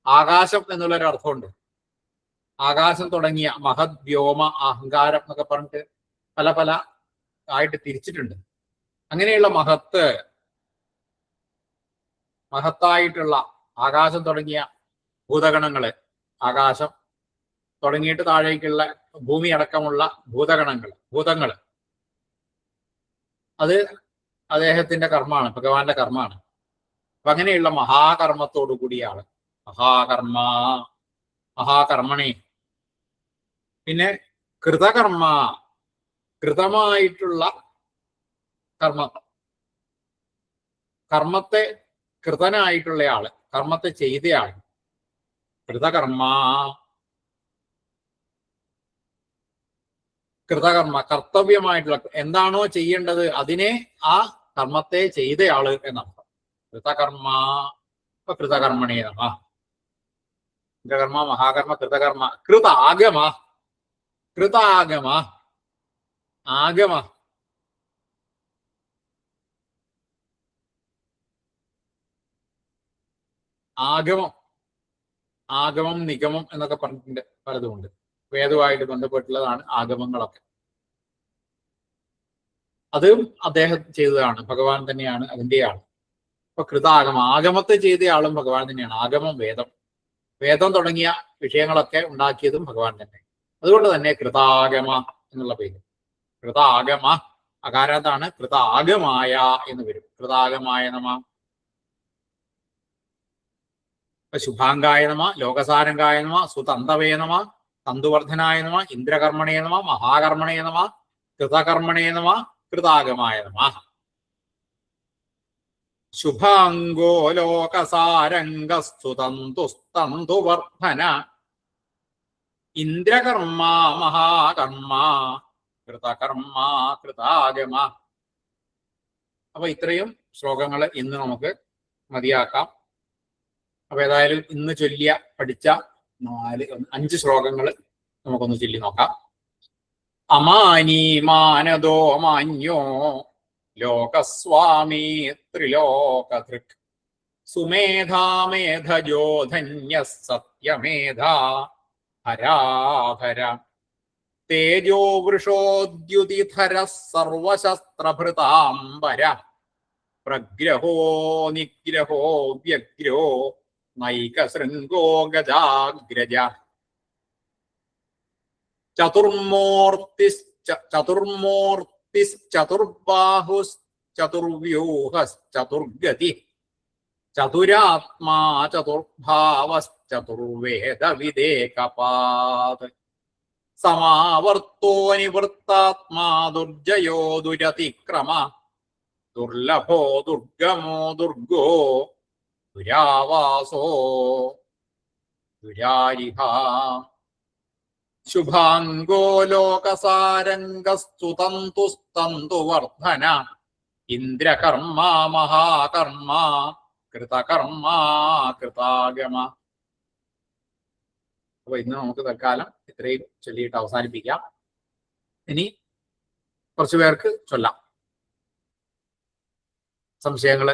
ആകാശം എന്നുള്ളൊരു അർത്ഥമുണ്ട്. ആകാശം തുടങ്ങിയ മഹത് വ്യോമ അഹങ്കാരം എന്നൊക്കെ പറഞ്ഞിട്ട് പല പല ആയിട്ട് തിരിച്ചിട്ടുണ്ട്. അങ്ങനെയുള്ള മഹത്ത്, മഹത്തായിട്ടുള്ള ആകാശം തുടങ്ങിയ ഭൂതഗണങ്ങള്, ആകാശം തുടങ്ങിയിട്ട് താഴേക്കുള്ള ഭൂമി അടക്കമുള്ള ഭൂതങ്ങൾ, അത് അദ്ദേഹത്തിന്റെ കർമ്മമാണ്, ഭഗവാന്റെ കർമ്മമാണ്. അപ്പൊ അങ്ങനെയുള്ള മഹാകർമ്മത്തോടു കൂടിയ ആള് മഹാകർമ്മ, മഹാകർമ്മണി. പിന്നെ കൃതകർമ്മ, കൃതമായിട്ടുള്ള കർമ്മം, കർമ്മത്തെ കൃതനായിട്ടുള്ള ആള്, കർമ്മത്തെ ചെയ്തയാള് കൃതകർമ്മ. കൃതകർമ്മ, കർത്തവ്യമായിട്ടുള്ള, എന്താണോ ചെയ്യേണ്ടത് അതിനെ ആ കർമ്മത്തെ ചെയ്തയാള് എന്നർത്ഥം. കൃതകർമ്മ, കൃതകർമ്മണേ നമ. കർമ്മ, മഹാകർമ്മ, കൃതകർമ്മ, കൃതാഗമ, കൃതാഗമ, ആഗമ, ആഗമം, ആഗമം, നിഗമം എന്നൊക്കെ പറഞ്ഞിട്ടുണ്ട്, പലതുമുണ്ട്. വേദവുമായിട്ട് ബന്ധപ്പെട്ടുള്ളതാണ് ആഗമങ്ങളൊക്കെ. അതും അദ്ദേഹം ചെയ്തതാണ്, ഭഗവാൻ തന്നെയാണ് അതിൻ്റെയാണ്. അപ്പൊ കൃതാഗമ, ആഗമത്തെ ചെയ്തയാളും ഭഗവാൻ തന്നെയാണ്. ആഗമം വേദം, വേദം തുടങ്ങിയ വിഷയങ്ങളൊക്കെ ഉണ്ടാക്കിയതും ഭഗവാൻ തന്നെ. അതുകൊണ്ട് തന്നെ കൃതാഗമ എന്നുള്ള പേര്. കൃതാഗമ അകാരാന്താണ്, കൃതാഗമായ എന്ന് വരും. കൃതാഗമായ നമ. ശുഭാംഗായ നമ, ലോകസാരംഗായ നമ, സുതന്തവേ നമ, തന്തുവർദ്ധനായ നമ, ഇന്ദ്രകർമ്മണേ നമ, മഹാകർമ്മണേ നമ, കൃതകർമ്മണേ നമ, കൃതാഗമായ നമ. ശുഭാംഗോ ലോകസാരംഗസ്തുതന്തുസ്തന്തുവർദ്ധന, ഇന്ദ്രകർമ്മ മഹാകർമ്മ, കൃതകർമ്മ കൃതാഗമ. അപ്പൊ ഇത്രയും ശ്ലോകങ്ങൾ ഇന്ന് നമുക്ക് മതിയാക്കാം. അപ്പൊ ഏതായാലും ഇന്ന് ചൊല്ലിയ പഠിച്ച 5 ശ്ലോകങ്ങൾ നമുക്കൊന്ന് ചൊല്ലി നോക്കാം. അമാനീ മാനദോ മാന്യോ ലോകസ്വാമി ത്രിലോകധൃക്, സുമേധാമേധജോ ധന്യ സത്യമേധാ ഹരാഹര, തേജോ വൃഷോദ്യുതിധര സർവശസ്ത്രഭൃതാംബര, പ്രഗ്രഹോ നിഗ്രഹോ വ്യഗ്രോ നൈകശൃംഗോ ഗജാഗ്രജ, ചതുർമൂർത്തിശ്ചതുർബാഹുശ്ചതുർവ്യൂഹശ്ചതുർഗതി, ചതുരാത്മാ ചതുർഭാവശ്ചതുർവേദവിദേകപാത്, സമാവർത്തോ നിവൃത്താത്മാ ദുർജയോ ദുരതിക്രമ, ദുർലഭോ ദുർഗമോ ദുർഗോ ദുരാവാസോ ദുരാരിഹ, ശുഭാംഗോ ലോകസാരംഗസ്തുതന്തുസ്തന്തുവർദ്ധന, ഇന്ദ്രകർമ്മ മഹാകർമ്മ, കൃതകർമ്മ കൃതാഗമ. അപ്പൊ ഇന്ന് നമുക്ക് തൽക്കാലം ഇത്രയും ചൊല്ലിയിട്ട് അവസാനിപ്പിക്കാം. ഇനി കുറച്ചു പേർക്ക് ചൊല്ലാം. സംശയങ്ങൾ